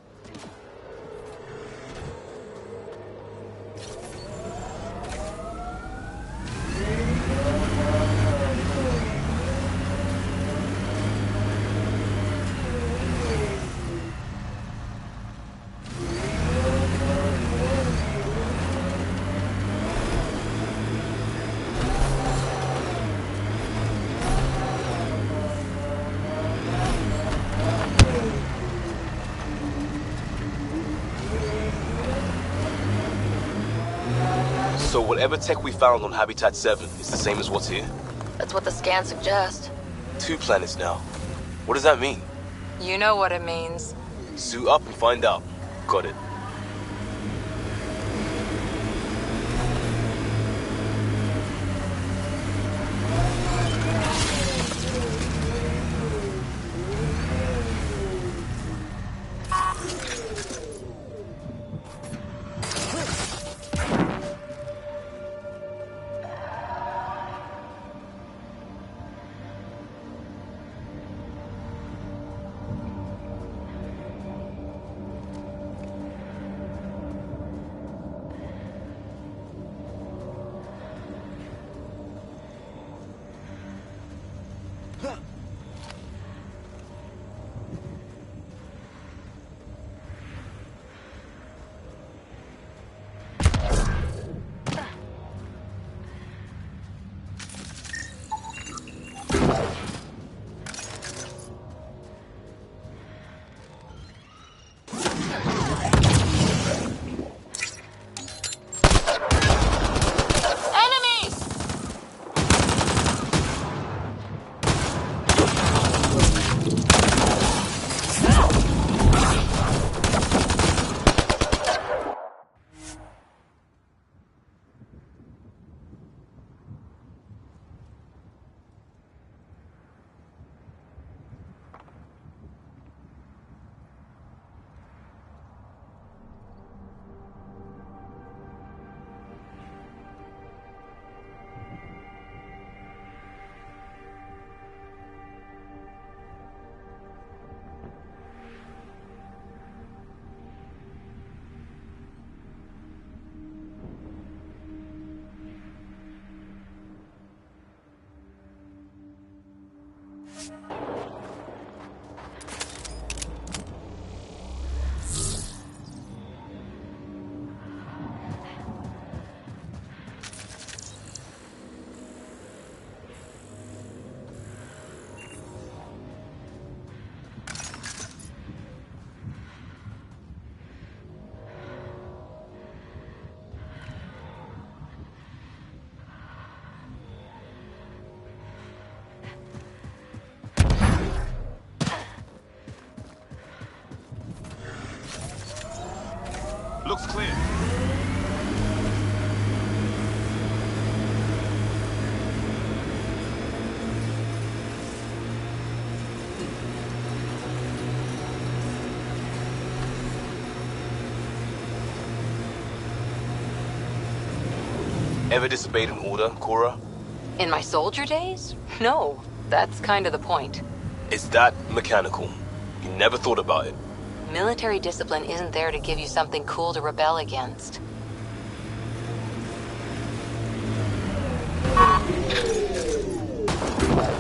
So whatever tech we found on Habitat 7 is the same as what's here? That's what the scans suggest. 2 planets now. What does that mean? You know what it means. Suit up and find out. Got it. Ever disobeyed an order, Cora? In my soldier days? No. That's kind of the point. It's that mechanical. You never thought about it. Military discipline isn't there to give you something cool to rebel against.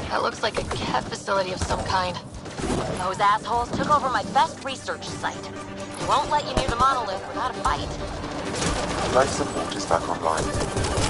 That looks like a cat facility of some kind. Those assholes took over my best research site. They won't let you near the monolith without a fight. Life support is back online.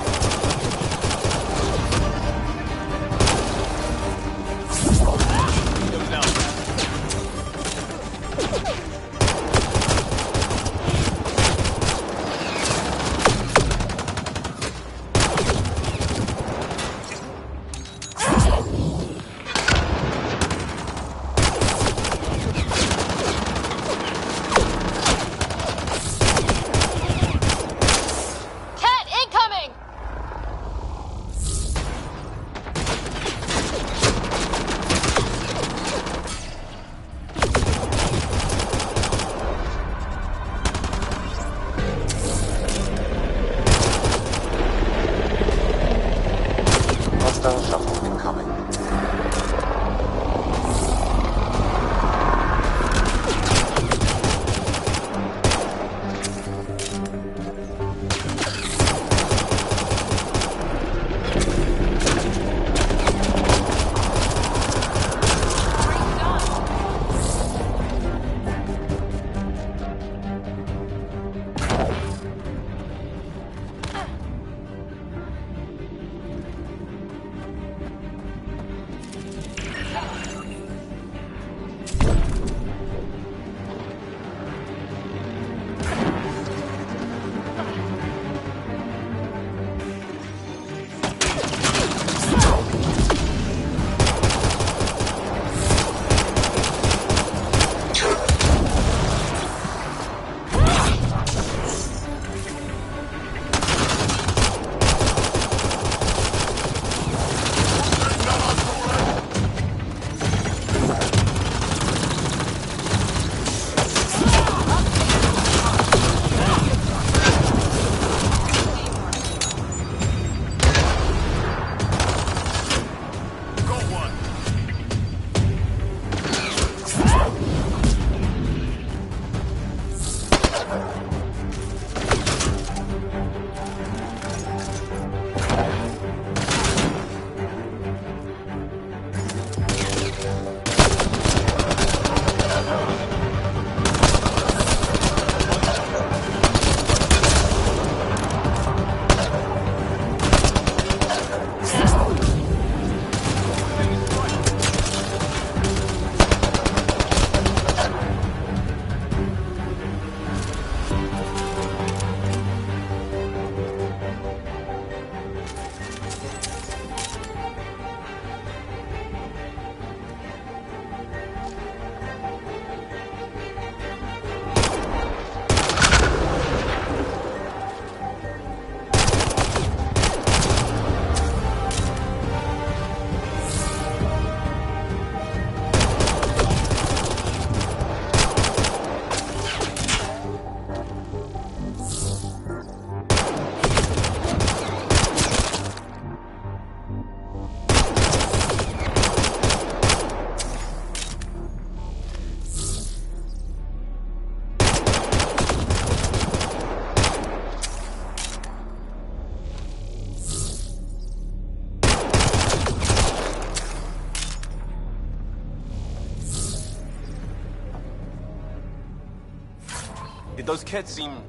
Did those kids seem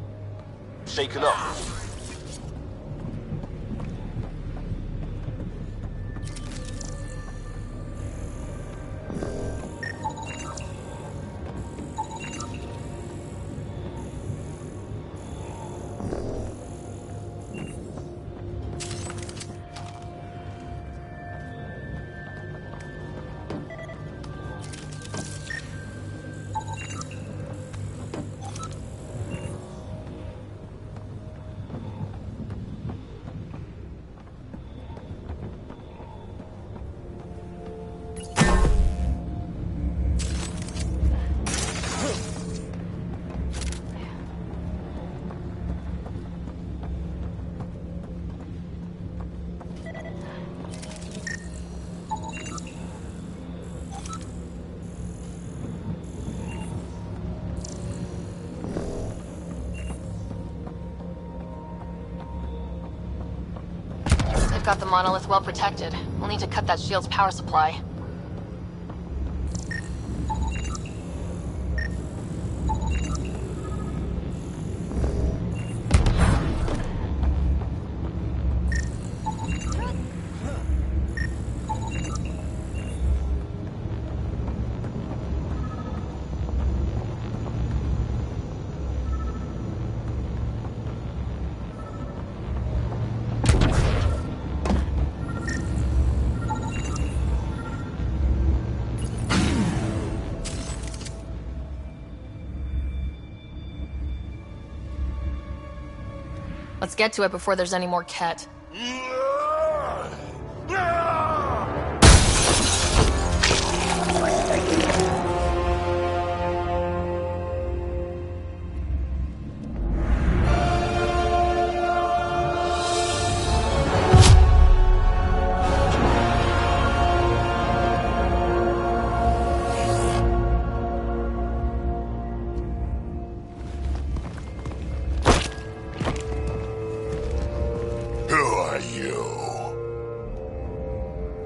shaken up? I've got the monolith well protected. We'll need to cut that shield's power supply. Let's get to it before there's any more Ket.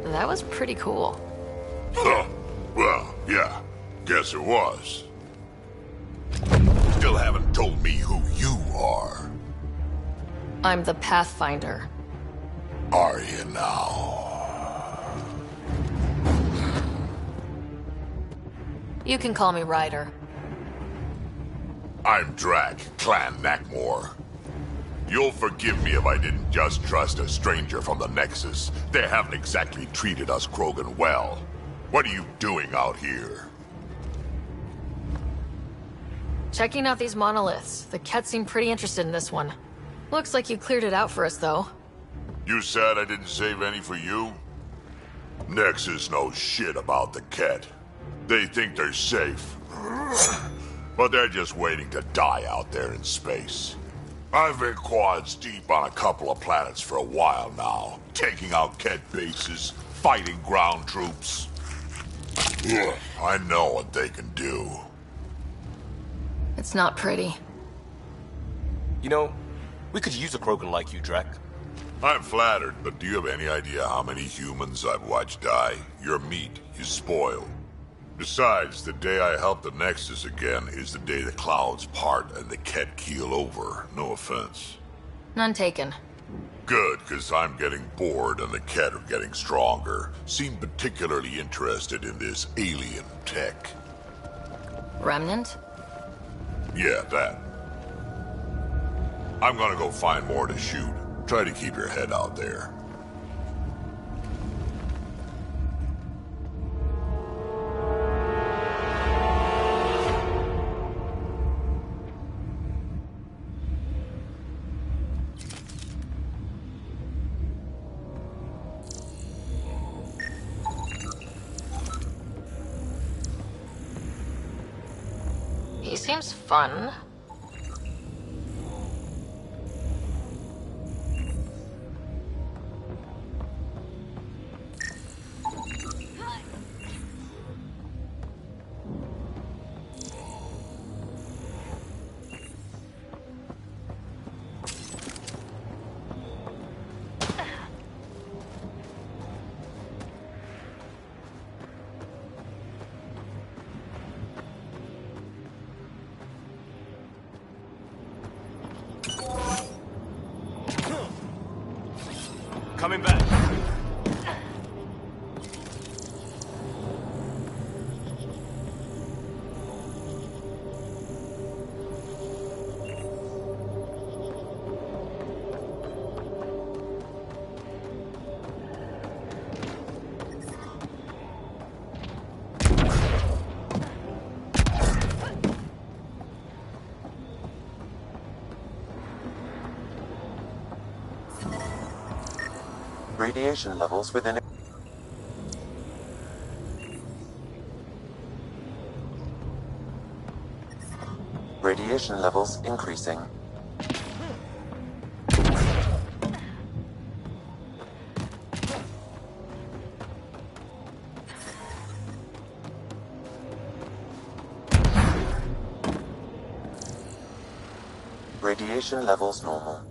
That was pretty cool. Huh. Well, yeah. Guess it was. Still haven't told me who you are. I'm the Pathfinder. Are you now? You can call me Ryder. I'm Drac, Clan Nakmor. You'll forgive me if I didn't just trust a stranger from the Nexus. They haven't exactly treated us Krogan well. What are you doing out here? Checking out these monoliths. The Ket seem pretty interested in this one. Looks like you cleared it out for us, though. You said I didn't save any for you? Nexus knows shit about the Ket. They think they're safe. But they're just waiting to die out there in space. I've been quads deep on a couple of planets for a while now, taking out Ket bases, fighting ground troops. I know what they can do. It's not pretty. You know, we could use a Krogan like you, Drac. I'm flattered, but do you have any idea how many humans I've watched die? Your meat is spoiled. Besides, the day I help the Nexus again is the day the clouds part and the Ket keel over. No offense. None taken. Good, because I'm getting bored and the Ket are getting stronger. Seem particularly interested in this alien tech. Remnant? Yeah, that. I'm gonna go find more to shoot. Try to keep your head out there. He seems fun. Coming back. Radiation levels within... Radiation levels increasing. Radiation levels normal.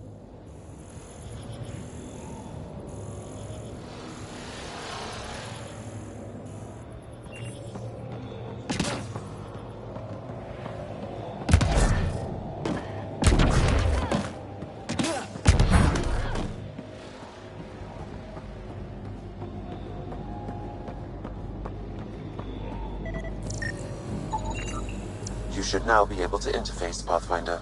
should now be able to interface, Pathfinder.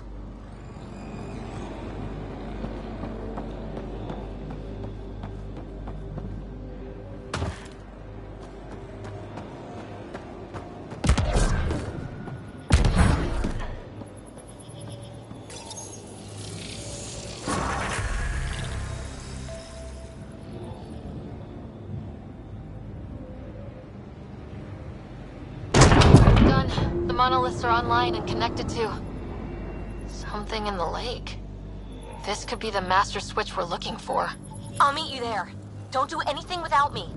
Done. The monoliths are online and connected to something in the lake. This could be the master switch we're looking for. I'll meet you there. Don't do anything without me.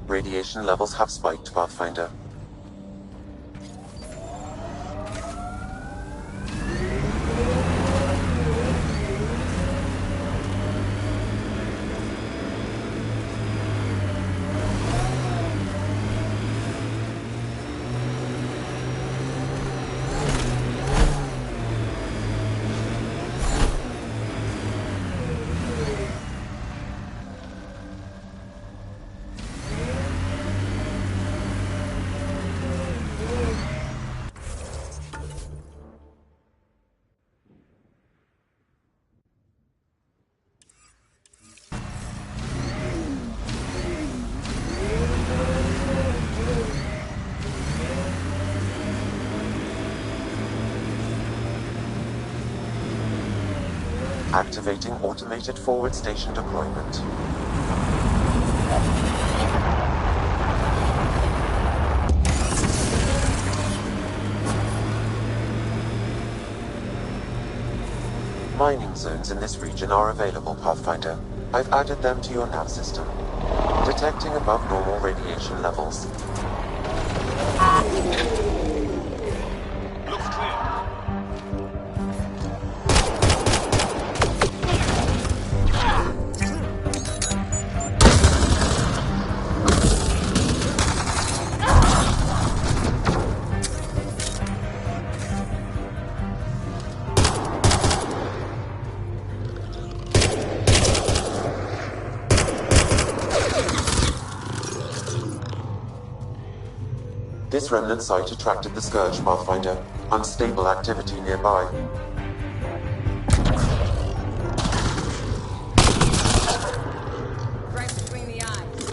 Radiation levels have spiked, Pathfinder. Activating automated forward station deployment. Mining zones in this region are available, Pathfinder. I've added them to your nav system. Detecting above normal radiation levels. Looks clear. This remnant site attracted the Scourge, Pathfinder. Unstable activity nearby. Right between the eyes.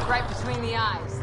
Right between the eyes.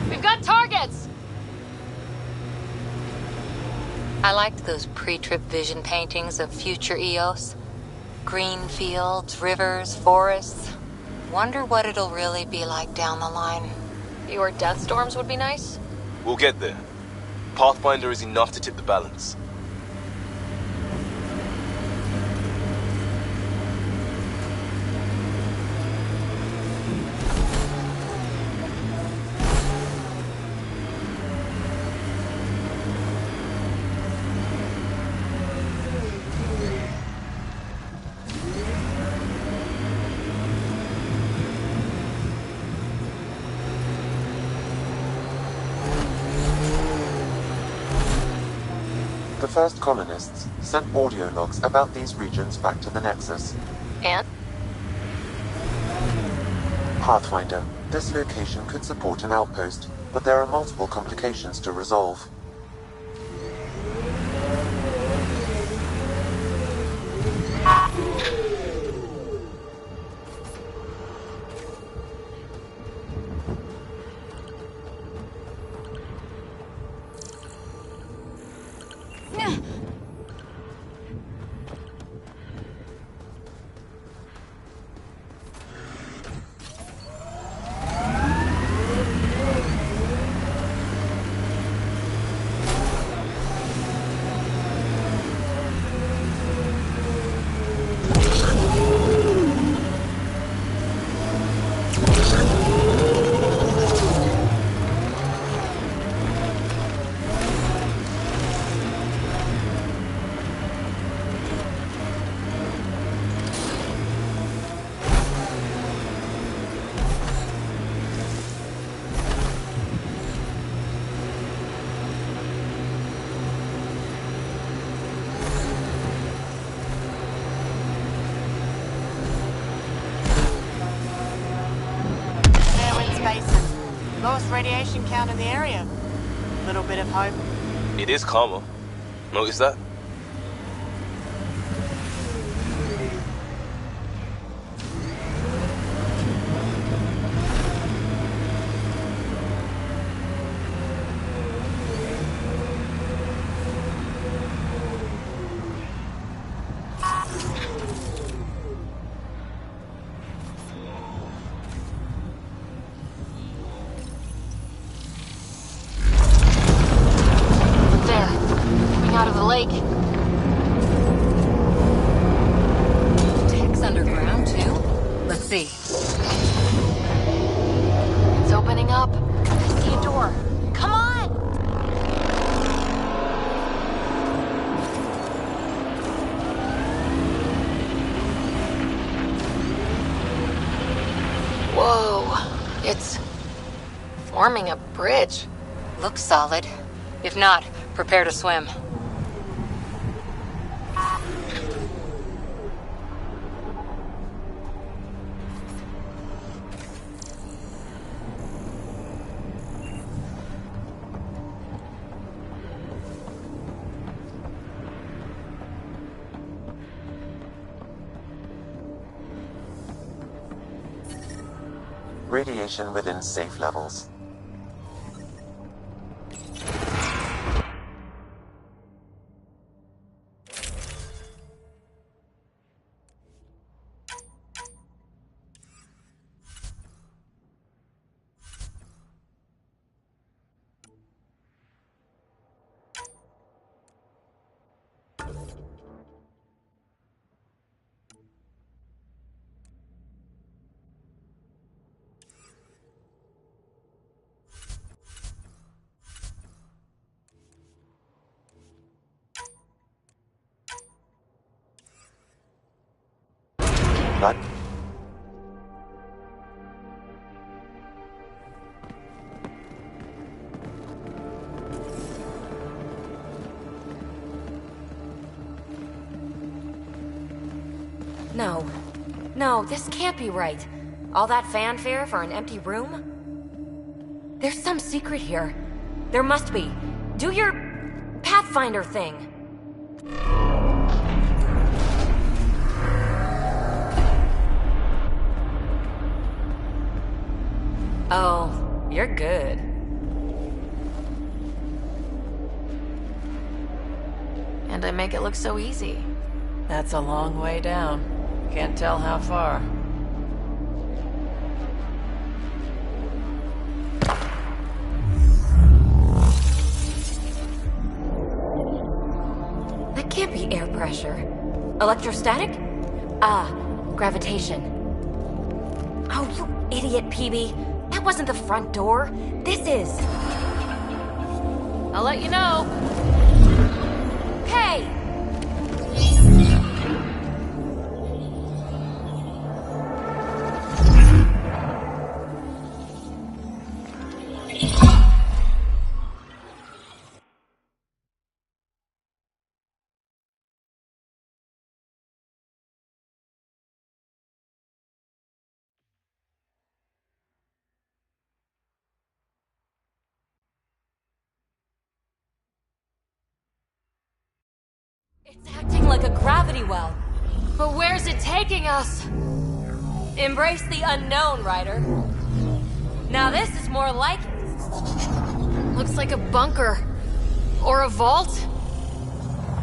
We've got targets! I liked those pre-trip vision paintings of future Eos. Green fields, rivers, forests. Wonder what it'll really be like down the line. Fewer death storms would be nice. We'll get there. Pathfinder is enough to tip the balance. The first colonists sent audio logs about these regions back to the Nexus. And? Pathfinder, this location could support an outpost, but there are multiple complications to resolve. Lowest radiation count in the area. Little bit of hope. It is calmer. Notice that? Out of the lake. Tech's underground, too? Let's see. It's opening up. I see a door. Come on! Whoa. It's forming a bridge. Looks solid. If not, prepare to swim. Radiation within safe levels. That No. No, this can't be right. All that fanfare for an empty room? There's some secret here. There must be. Do your Pathfinder thing. Oh, you're good. And I make it look so easy. That's a long way down. Can't tell how far. That can't be air pressure. Electrostatic? Ah, gravitation. Oh, you idiot, PB. That wasn't the front door. This is. I'll let you know. Hey! It's acting like a gravity well. But where's it taking us? Embrace the unknown, Ryder. Now this is more like it. Looks like a bunker. Or a vault?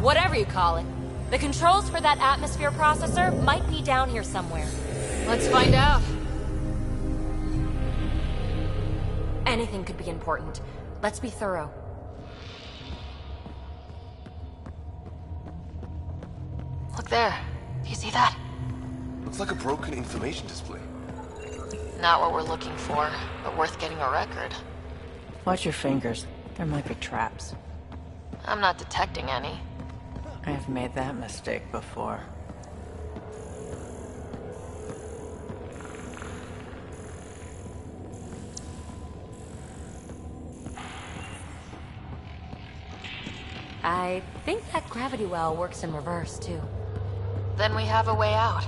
Whatever you call it. The controls for that atmosphere processor might be down here somewhere. Let's find out. Anything could be important. Let's be thorough. Look there. Do you see that? Looks like a broken information display. Not what we're looking for, but worth getting a record. Watch your fingers. There might be traps. I'm not detecting any. I've made that mistake before. I think that gravity well works in reverse, too. Then we have a way out.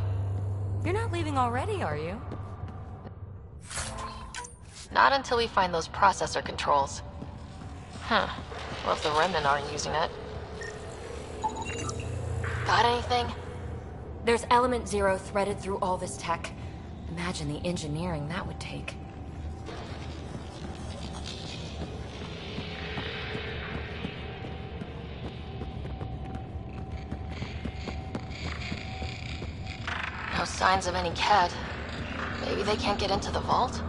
You're not leaving already, are you? Not until we find those processor controls. Well, if the Remnant aren't using it. Got anything? There's Element Zero threaded through all this tech. Imagine the engineering that would take. No signs of any cat. Maybe they can't get into the vault?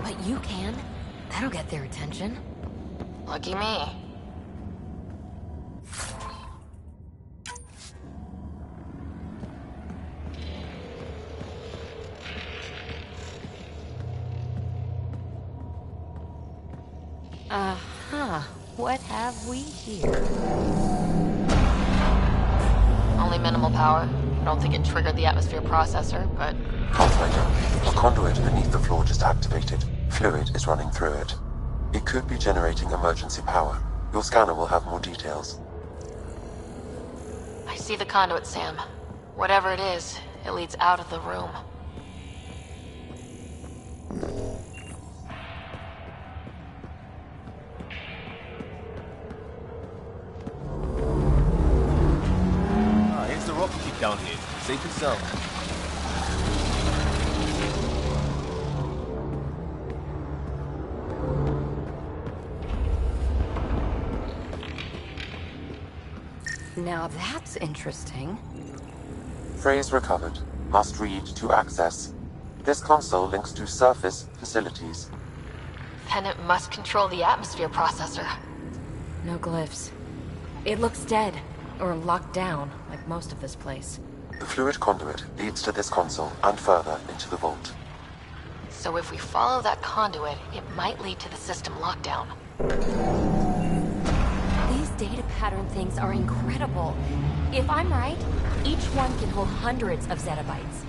But you can. That'll get their attention. Lucky me. What have we here? Only minimal power. I don't think it triggered the atmosphere processor, but... Pathfinder, a conduit beneath the floor just activated. Fluid is running through it. It could be generating emergency power. Your scanner will have more details. I see the conduit, Sam. Whatever it is, it leads out of the room. Here's the rocket keep down here. Safe and sound. Now that's interesting. Phrase recovered. Must read to access. This console links to surface facilities. Then it must control the atmosphere processor. No glyphs. It looks dead, or locked down, like most of this place. The fluid conduit leads to this console and further into the vault. So if we follow that conduit, it might lead to the system lockdown. These data pattern things are incredible. If I'm right, each one can hold hundreds of zettabytes.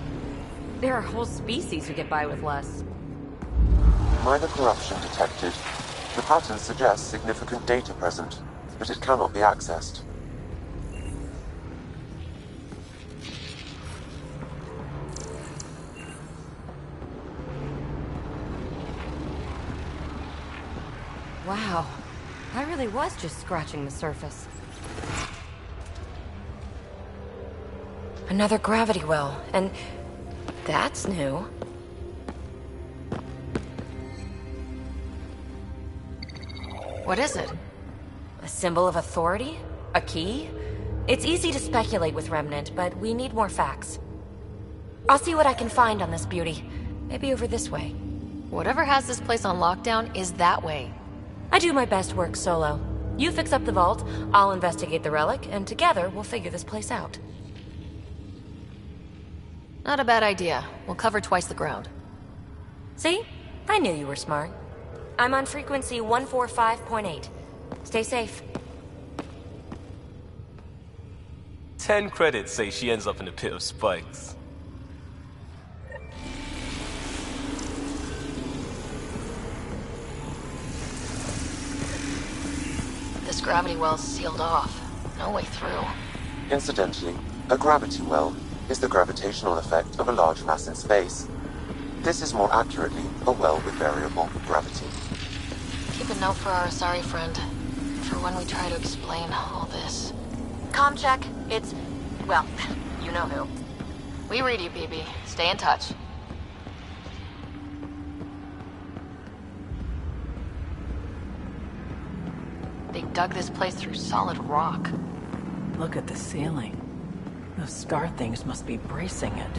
There are whole species who get by with less. Minor corruption detected. The pattern suggests significant data present, but it cannot be accessed. Wow, I really was just scratching the surface. Another gravity well, and that's new. What is it? A symbol of authority? A key? It's easy to speculate with Remnant, but we need more facts. I'll see what I can find on this beauty. Maybe over this way. Whatever has this place on lockdown is that way. I do my best work solo. You fix up the vault, I'll investigate the relic, and together we'll figure this place out. Not a bad idea. We'll cover twice the ground. See? I knew you were smart. I'm on frequency 145.8. Stay safe. 10 credits say she ends up in a pit of spikes. This gravity well's sealed off. No way through. Incidentally, a gravity well is the gravitational effect of a large mass in space. This is more accurately a well with variable gravity. Keep a note for our Asari friend, for when we try to explain all this. Comm check. It's... well, you know who. We read you, BB. Stay in touch. They dug this place through solid rock. Look at the ceiling. Those scar things must be bracing it.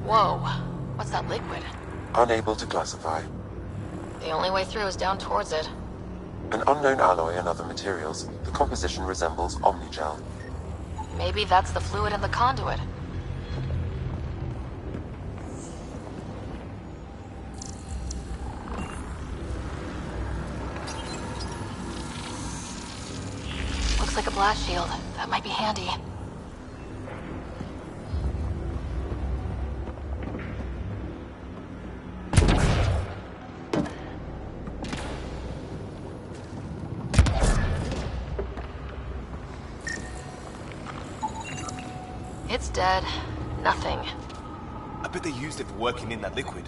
Whoa. What's that liquid? Unable to classify. The only way through is down towards it. An unknown alloy and other materials. The composition resembles omnigel. Maybe that's the fluid in the conduit. Looks like a blast shield. That might be handy. It's dead. Nothing. I bet they used it for working in that liquid.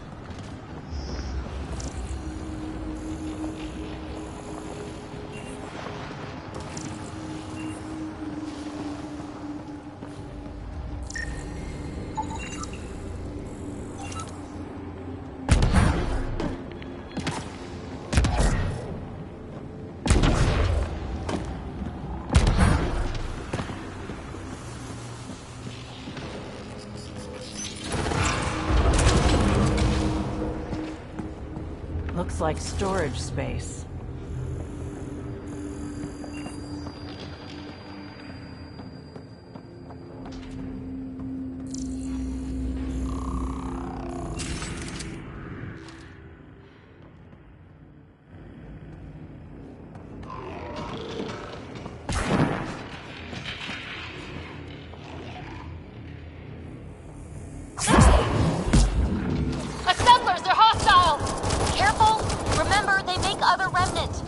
Looks like storage space. Assemblers, they're hostile! Careful! Remember, they make other remnant.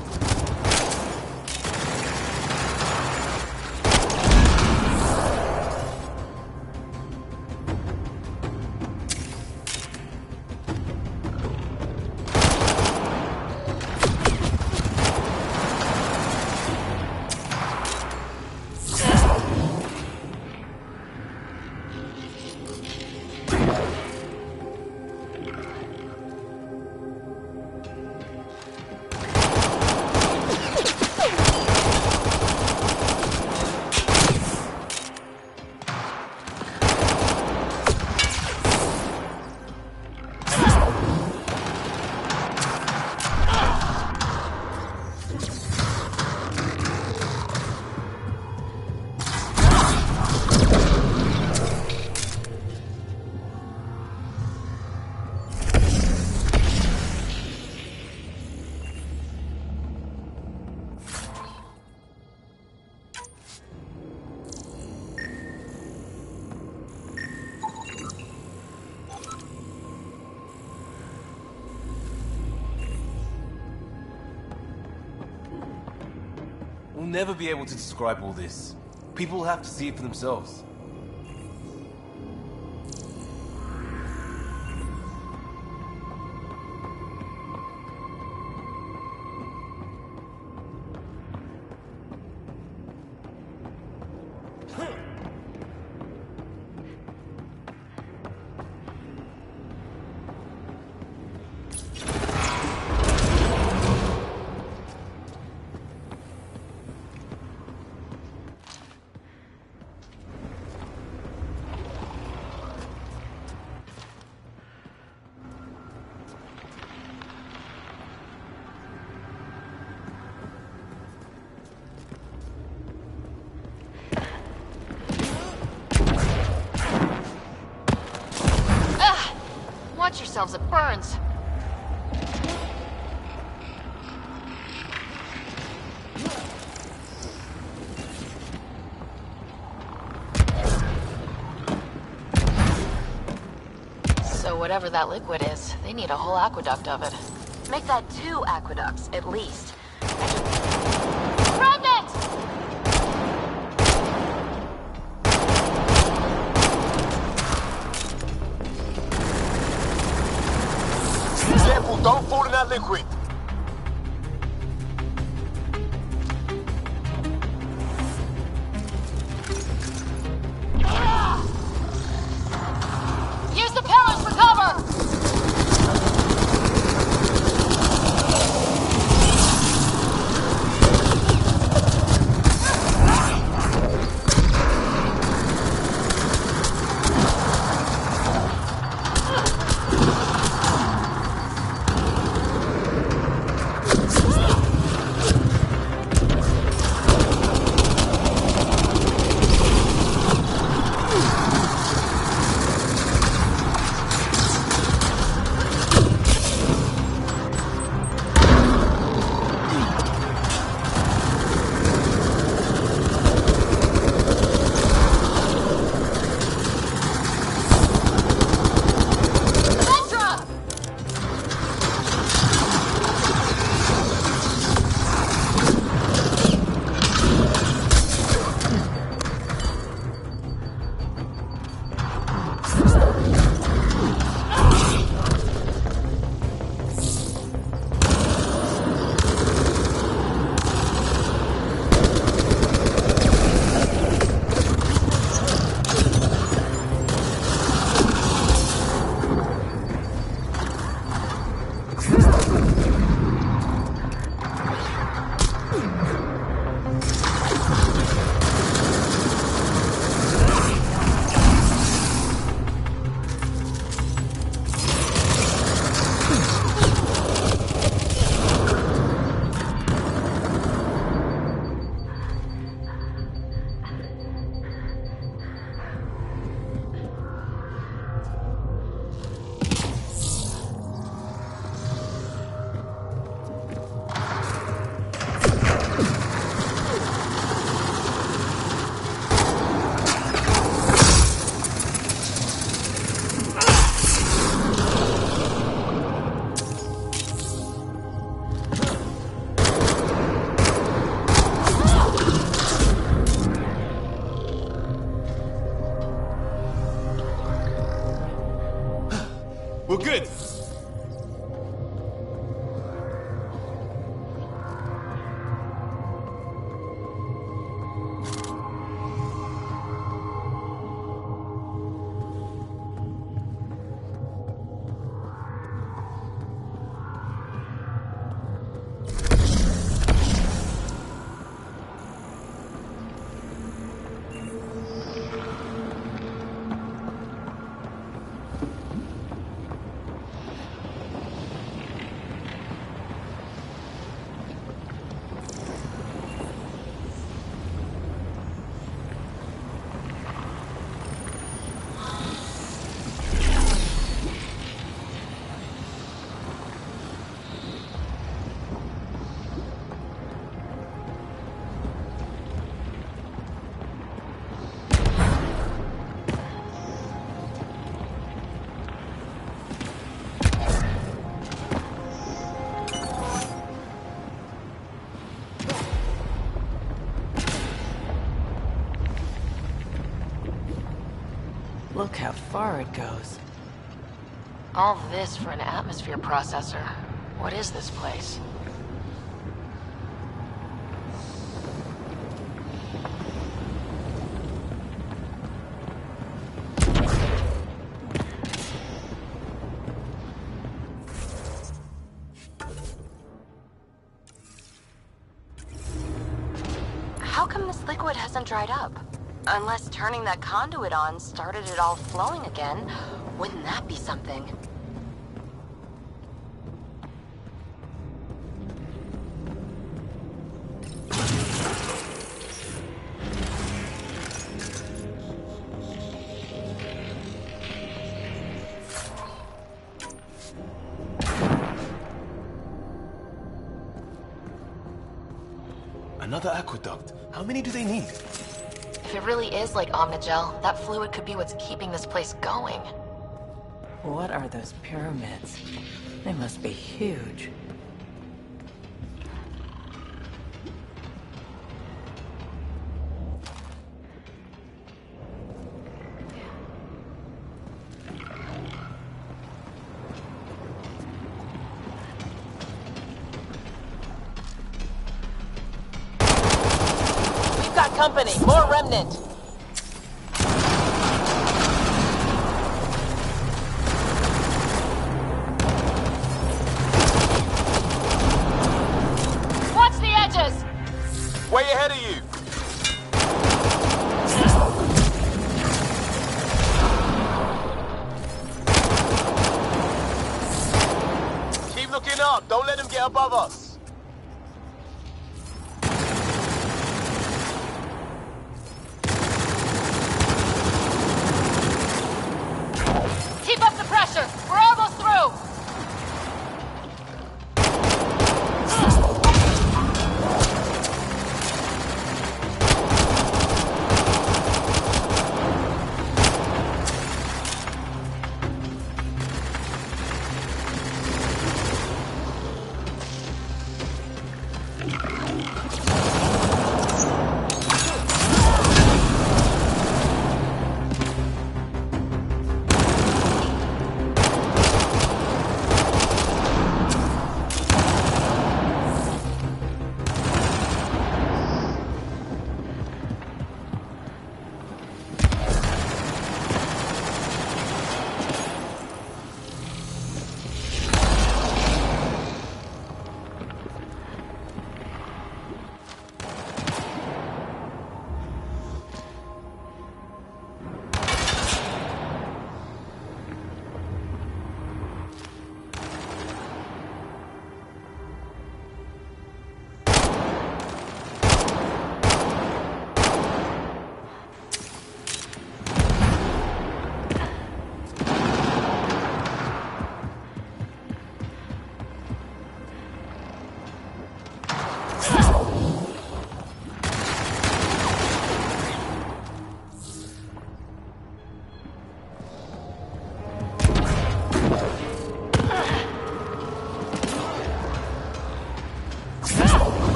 We'll never be able to describe all this. People will have to see it for themselves. Watch yourselves, it burns. So whatever that liquid is, they need a whole aqueduct of it. Make that 2 aqueducts, at least. Remnant! Careful, don't fall in that liquid. Use the pillars for cover! Look how far it goes. All this for an atmosphere processor. What is this place? How come this liquid hasn't dried up? Unless turning that conduit on started it all flowing again. Wouldn't that be something? Another aqueduct. How many do they need? If it really is like Omnigel, that fluid could be what's keeping this place going. What are those pyramids? They must be huge. We've got company! More remnant! Watch the edges! Way ahead of you! Keep looking up. Don't let them get above us. Keep up the pressure! We're almost through!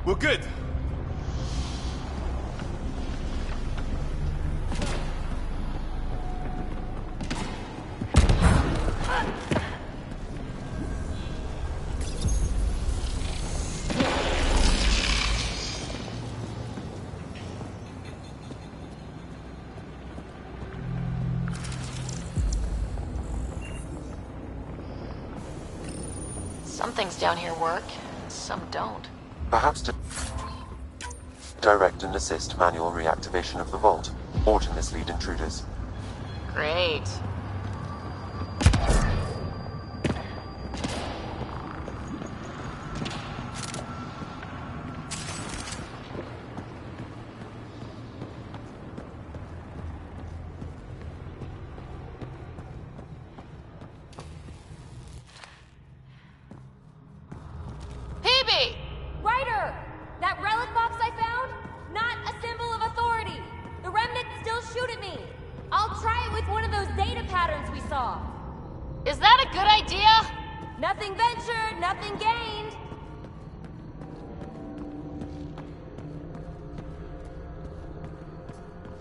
We're good. Some things down here work, some don't. Perhaps to direct and assist manual reactivation of the vault, or to mislead intruders. Great. Ryder! That relic box I found? Not a symbol of authority! The remnants still shoot at me! I'll try it with one of those data patterns we saw. Is that a good idea? Nothing ventured, nothing gained.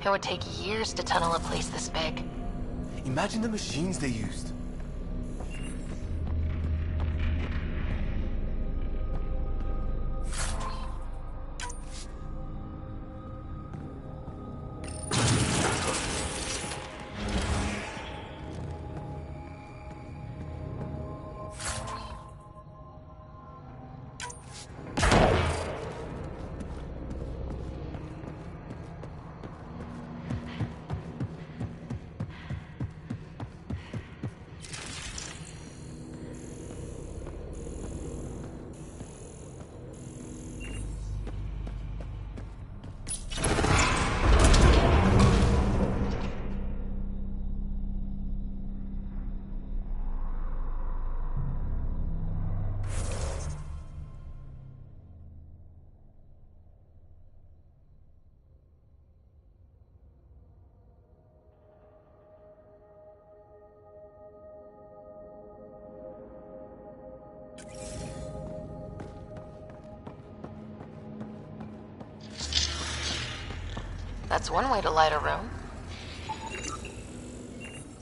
It would take years to tunnel a place this big. Imagine the machines they used. That's one way to light a room.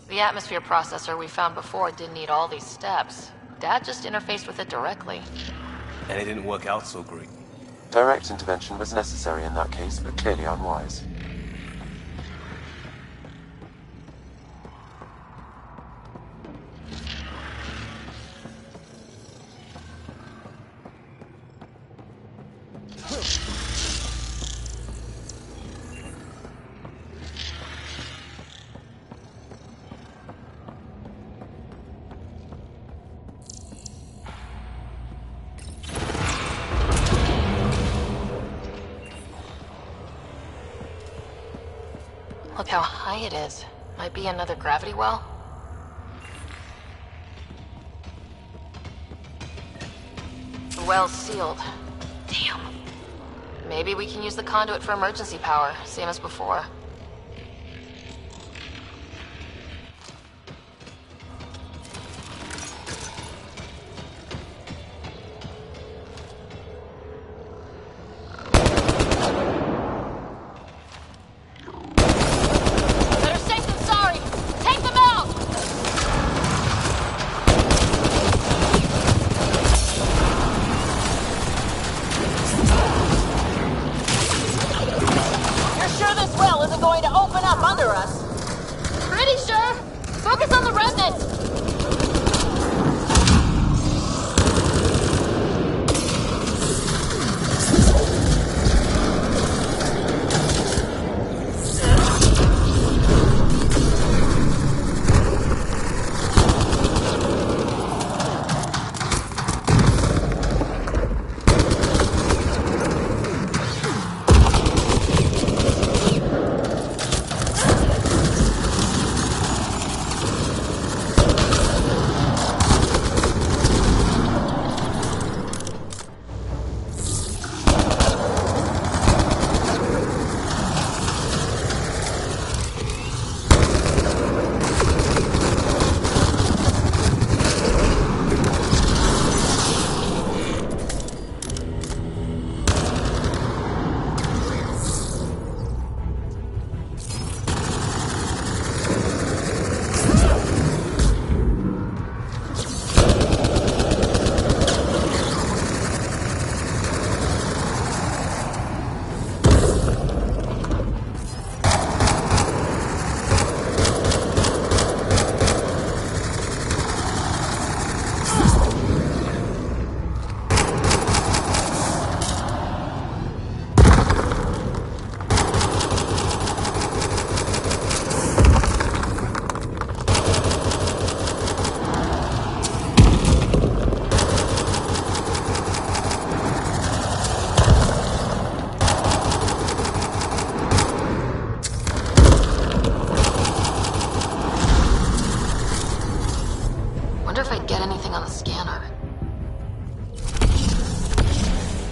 The atmosphere processor we found before didn't need all these steps. Dad just interfaced with it directly. And it didn't work out so great. Direct intervention was necessary in that case, but clearly unwise. Look how high it is. Might be another gravity well. The well's sealed. Damn. Maybe we can use the conduit for emergency power, same as before.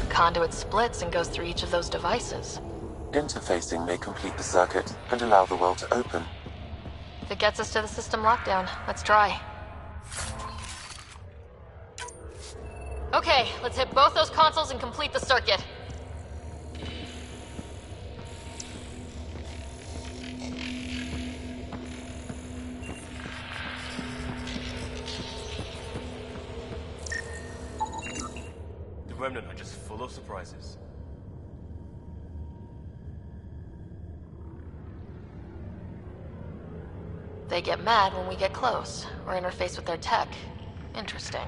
Conduit splits and goes through each of those devices. Interfacing may complete the circuit and allow the well to open. If it gets us to the system lockdown, let's try. Okay, let's hit both those consoles and complete the circuit. Remnant are just full of surprises. They get mad when we get close, or interface with their tech. Interesting.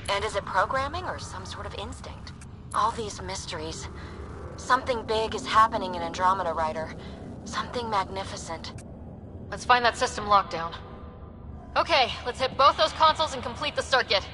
And is it programming or some sort of instinct? All these mysteries. Something big is happening in Andromeda, Ryder. Something magnificent. Let's find that system lockdown. Okay, let's hit both those consoles and complete the circuit.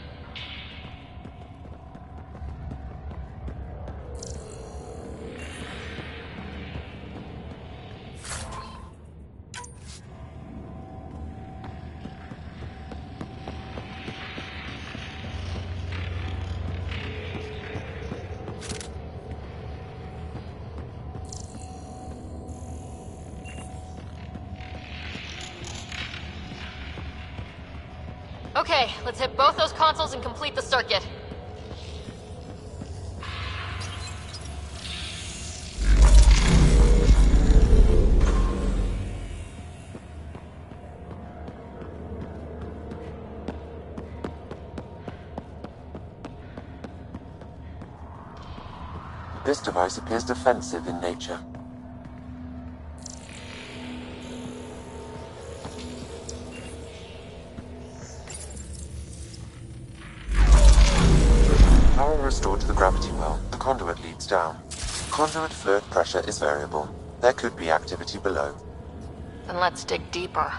Okay, let's hit both those consoles and complete the circuit. This device appears defensive in nature. Power restored to the gravity well. The conduit leads down. Conduit fluid pressure is variable. There could be activity below. Then let's dig deeper.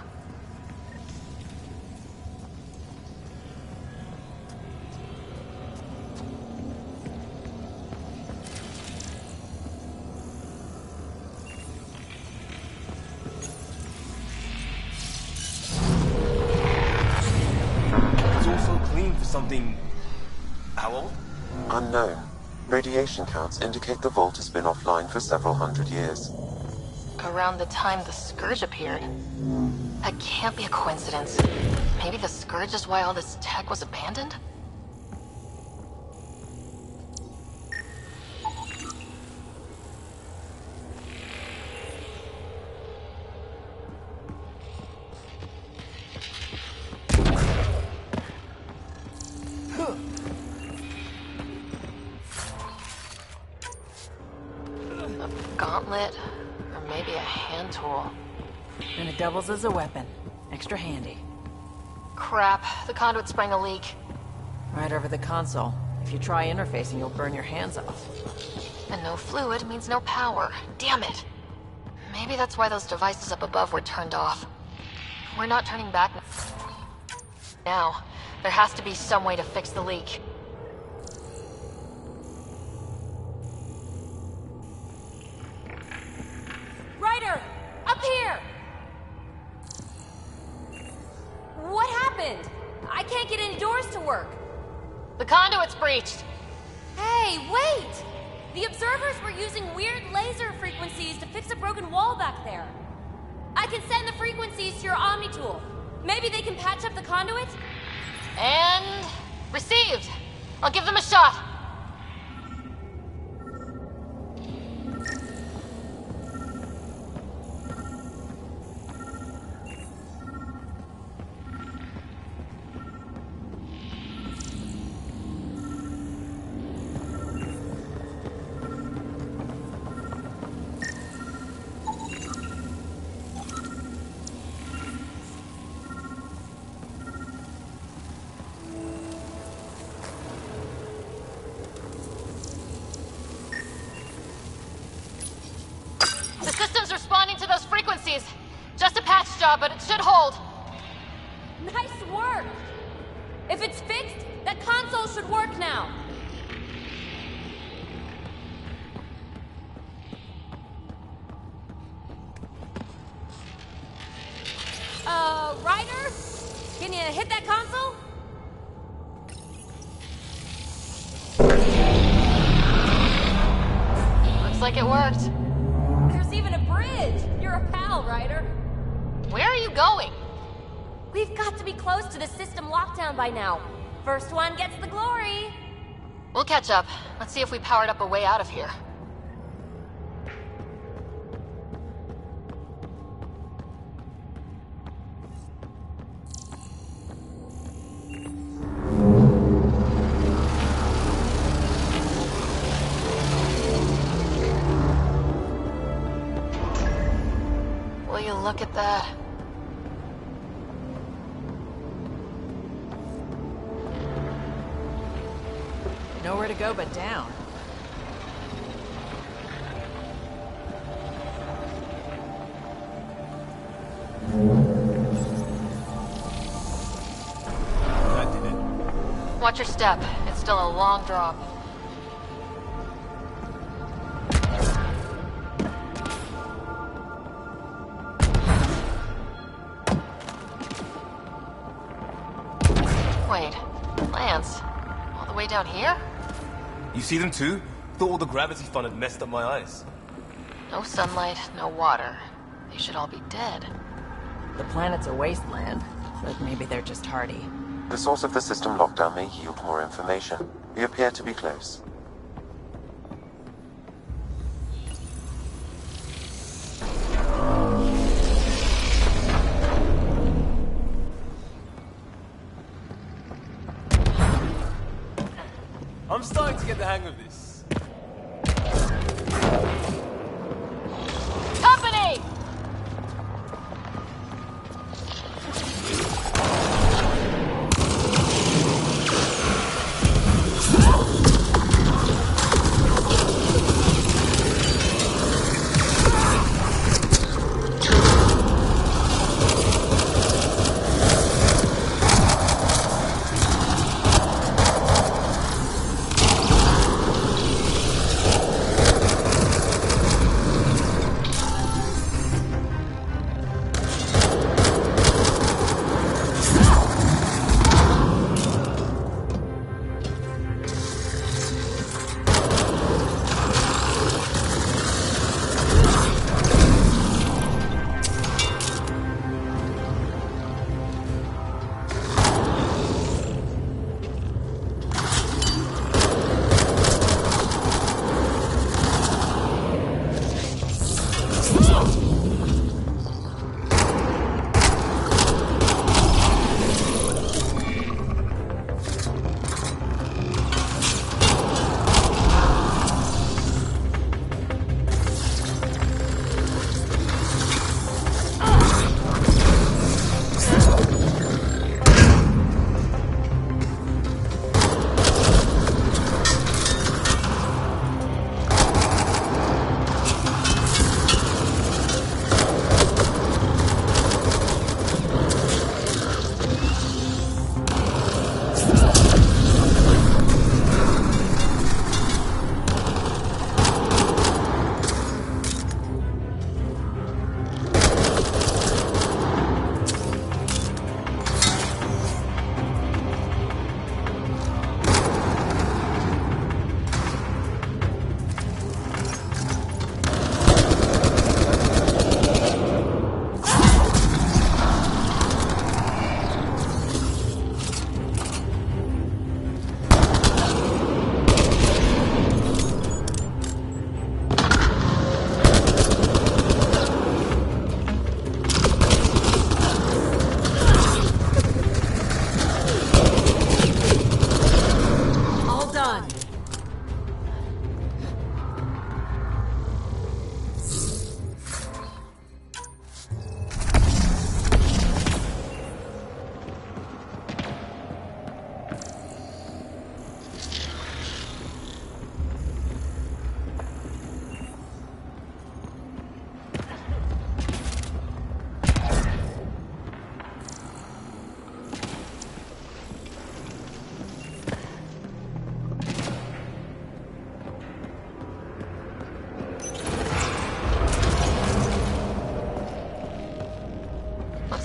It's also clean for something... How old? Unknown. Radiation counts indicate the vault has been offline for several hundred years. Around the time the Scourge appeared. That can't be a coincidence. Maybe the Scourge is why all this tech was abandoned? A gauntlet, or maybe a hand tool. And it doubles as a weapon. Extra handy. Crap, the conduit sprang a leak. Right over the console. If you try interfacing, you'll burn your hands off. And no fluid means no power. Damn it. Maybe that's why those devices up above were turned off. We're not turning back now. There has to be some way to fix the leak. Ryder! Up here! What happened? I can't get any doors to work. The conduit's breached. Hey, wait! The observers were using weird laser frequencies to fix a broken wall back there. I can send the frequencies to your Omni tool. Maybe they can patch up the conduit? And... received. I'll give them a shot. The system's responding to those frequencies. Just a patch job, but it should hold. Nice work! If it's fixed, that console should work now. Ryder? Can you hit that console? Looks like it worked. There's even a bridge. You're a pal, Ryder. Where are you going? We've got to be close to the system lockdown by now. First one gets the glory. We'll catch up. Let's see if we powered up a way out of here. look at that. Nowhere to go but down. That did it. Watch your step. It's still a long drop. Wait, Lance, all the way down here? You see them too? Thought all the gravity fun had messed up my eyes. No sunlight, no water. They should all be dead. The planet's a wasteland, but maybe they're just hardy. The source of the system lockdown may yield more information. We appear to be close. I'm starting to get the hang of this. Company!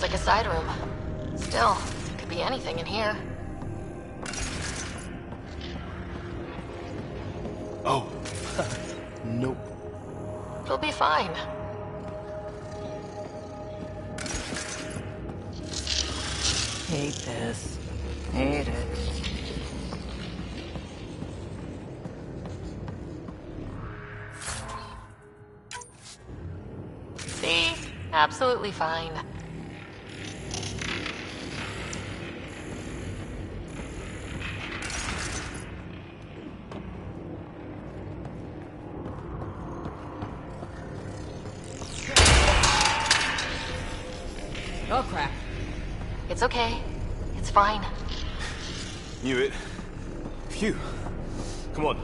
Like a side room. Still, could be anything in here. Oh. Nope. You'll be fine. Hate this. Hate it. See? Absolutely fine. It's okay. It's fine. Knew it. Phew. Come on.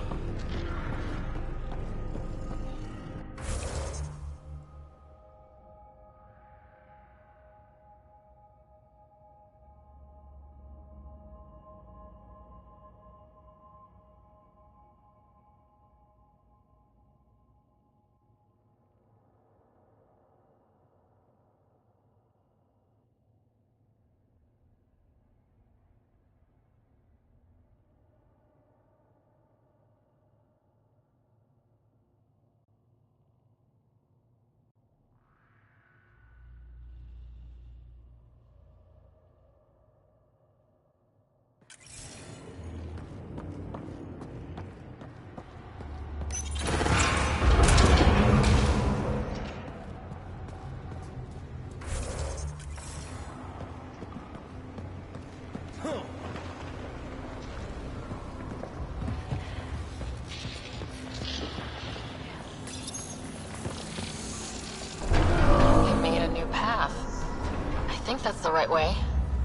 I think that's the right way.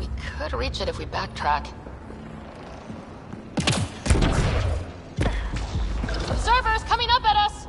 We could reach it if we backtrack. Observers coming up at us!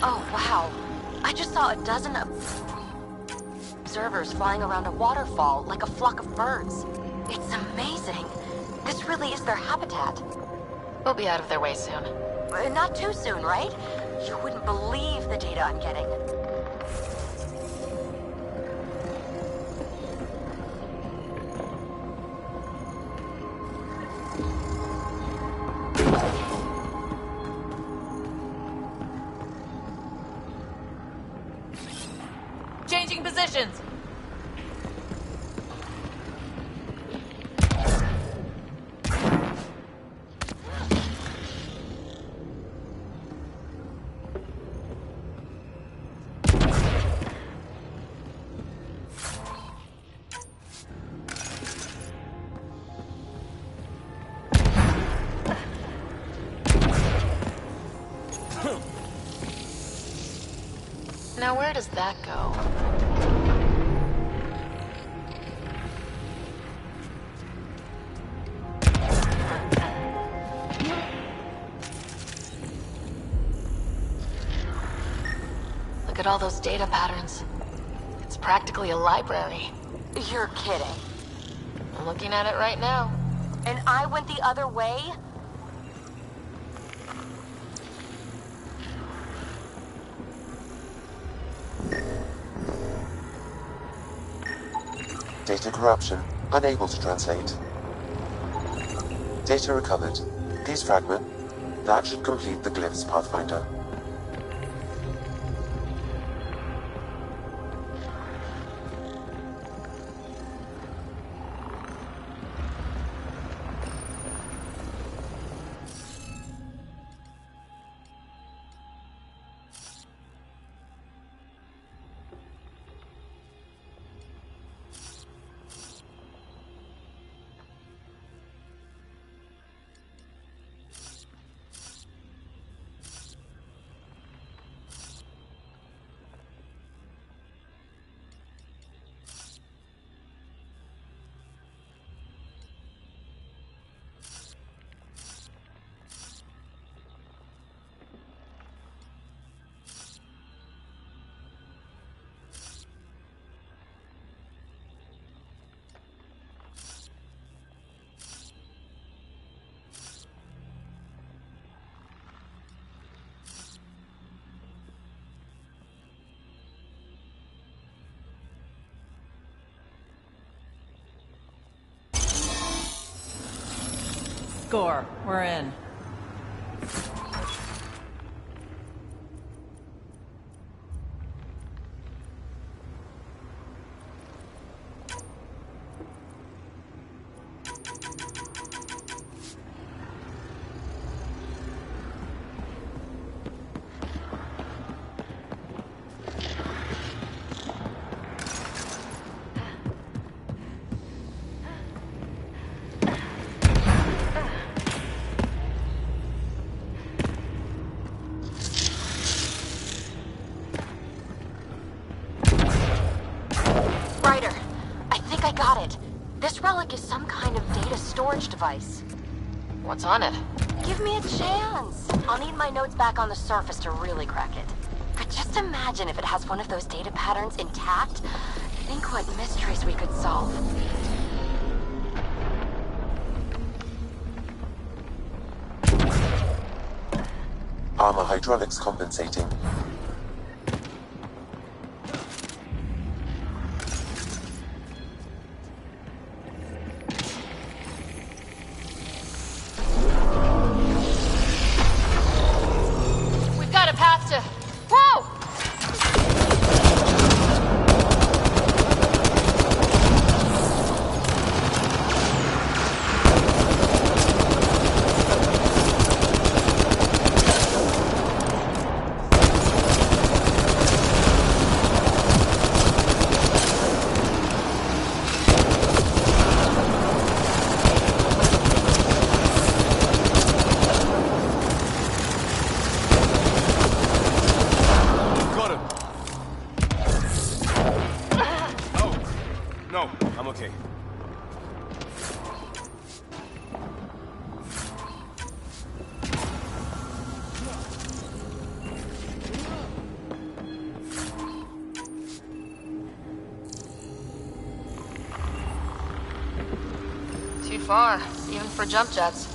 Oh, wow. I just saw a dozen observers flying around a waterfall like a flock of birds. It's amazing. This really is their habitat. We'll be out of their way soon. Not too soon, right? You wouldn't believe the data I'm getting. Changing positions! Now where does that go? Look at all those data patterns. It's practically a library. You're kidding. I'm looking at it right now. And I went the other way? Data corruption. Unable to translate. Data recovered. Please fragment. That should complete the glyphs, Pathfinder. Score. We're in. Ryder, I think I got it. This relic is some kind of data storage device. What's on it? Give me a chance. I'll need my notes back on the surface to really crack it. But just imagine if it has one of those data patterns intact. Think what mysteries we could solve. Armor hydraulics compensating. We've got a path to... Whoa! Got him. Oh, no, I'm okay. Too far, even for jump jets.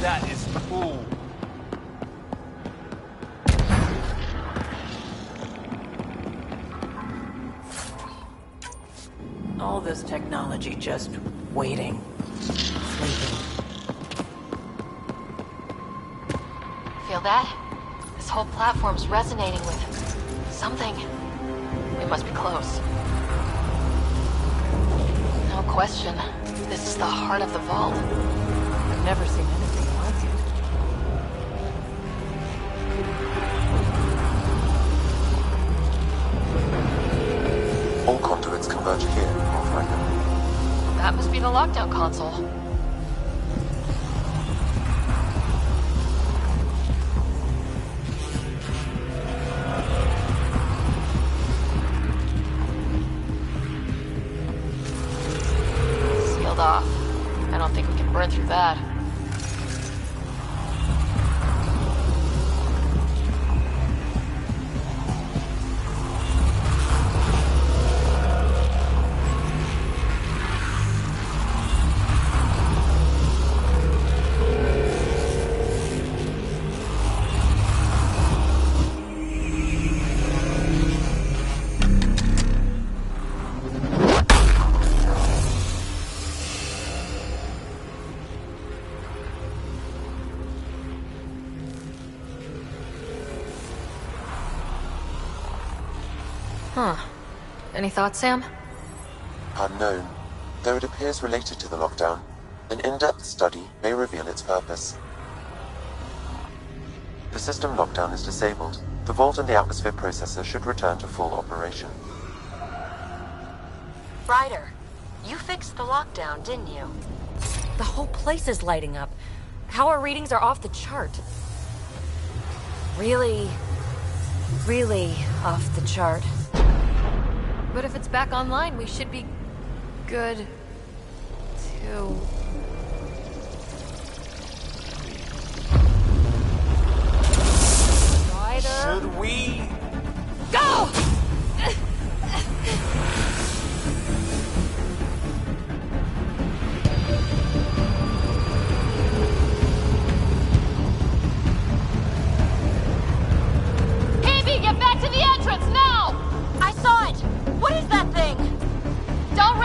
That is cool. All this technology just waiting. Sleeping. Feel that? This whole platform's resonating with something. We must be close. No question. This is the heart of the vault. I've never seen anything like it. All conduits converge here, Pathfinder. That must be the lockdown console. Sealed off. I don't think we can burn through that. Huh. Any thoughts, Sam? Unknown. Though it appears related to the lockdown, an in-depth study may reveal its purpose. The system lockdown is disabled. The vault and the atmosphere processor should return to full operation. Ryder, you fixed the lockdown, didn't you? The whole place is lighting up. Power readings are off the chart. Really off the chart. But if it's back online, we should be good too. Ryder. Should we? Go! Get back to the entrance, now! I saw it! What is that thing? Don't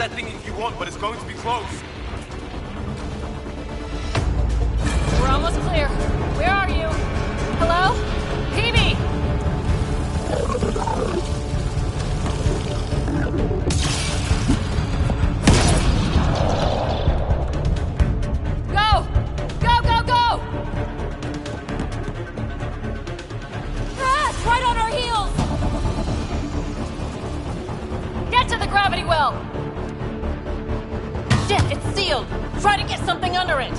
unsettling if you want, but it's going to be close. We're almost clear. Where are you? Hello? PB! Go! Go, go, go! Ah, it's right on our heels! Get to the gravity well! Shit, it's sealed! Try to get something under it!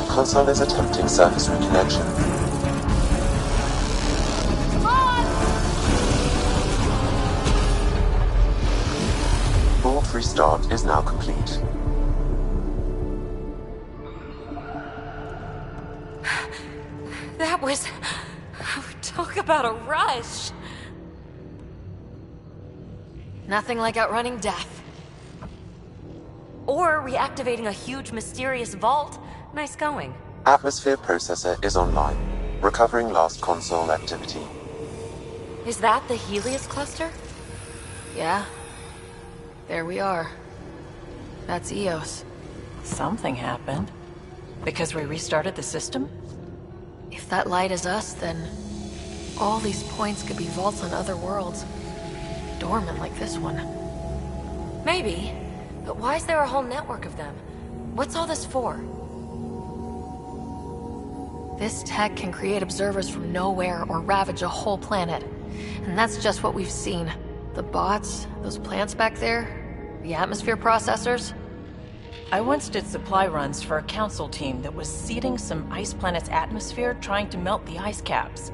Console is attempting surface reconnection. Vault restart is now complete. That was... Talk about a rush. Nothing like outrunning death. Or reactivating a huge mysterious vault. Nice going. Atmosphere processor is online, recovering last console activity. Is that the Helios cluster? Yeah. There we are. That's Eos. Something happened. Because we restarted the system? If that light is us, then all these points could be vaults on other worlds. Dormant like this one. Maybe. But why is there a whole network of them? What's all this for? This tech can create observers from nowhere or ravage a whole planet. And that's just what we've seen. The bots, those plants back there, the atmosphere processors. I once did supply runs for a council team that was seeding some ice planet's atmosphere, trying to melt the ice caps.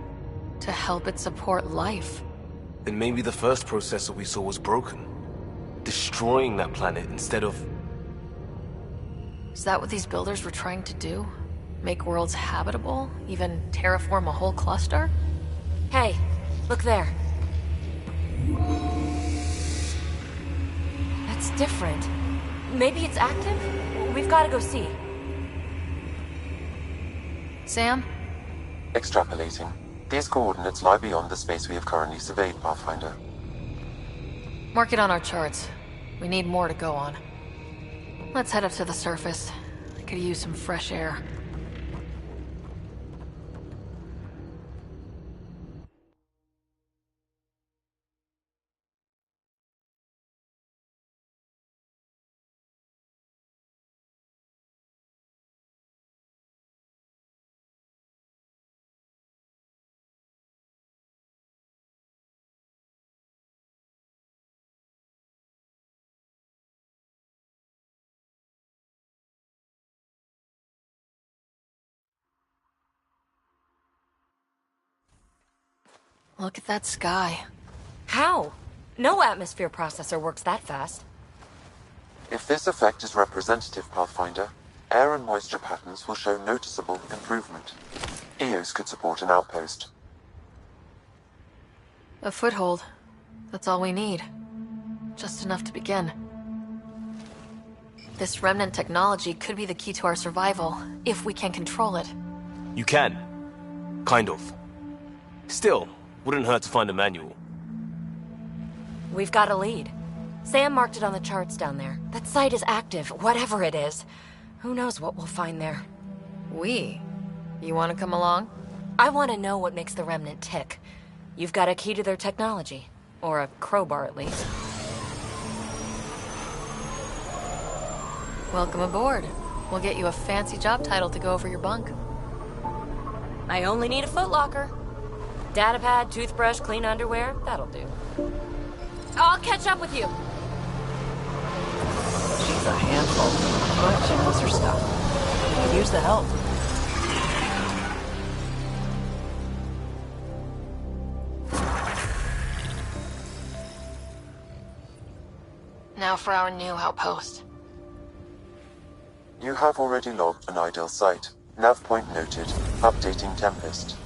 To help it support life. Then maybe the first processor we saw was broken. Destroying that planet instead of... Is that what these builders were trying to do? Make worlds habitable? Even terraform a whole cluster? Hey, look there. That's different. Maybe it's active? We've got to go see. Sam? Extrapolating. These coordinates lie beyond the space we have currently surveyed, Pathfinder. Mark it on our charts. We need more to go on. Let's head up to the surface. I could use some fresh air. Look at that sky. How? No atmosphere processor works that fast. If this effect is representative, Pathfinder, air and moisture patterns will show noticeable improvement. Eos could support an outpost. A foothold. That's all we need. Just enough to begin. This remnant technology could be the key to our survival, if we can control it. You can. Kind of. Still, wouldn't hurt to find a manual. We've got a lead. Sam marked it on the charts down there. That site is active, whatever it is. Who knows what we'll find there. We? You want to come along? I want to know what makes the Remnant tick. You've got a key to their technology. Or a crowbar, at least. Welcome aboard. We'll get you a fancy job title to go over your bunk. I only need a footlocker. Datapad, toothbrush, clean underwear, that'll do. I'll catch up with you. She's a handful, but she knows her stuff. Could use the help. Now for our new outpost. You have already logged an ideal site. Nav point noted. Updating Tempest.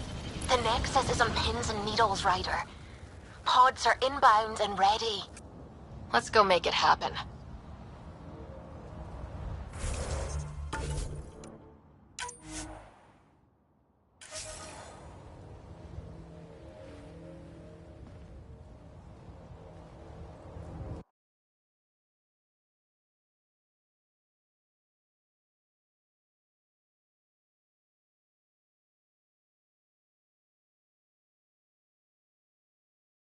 The Nexus is on pins and needles, Ryder. Pods are inbound and ready. Let's go make it happen.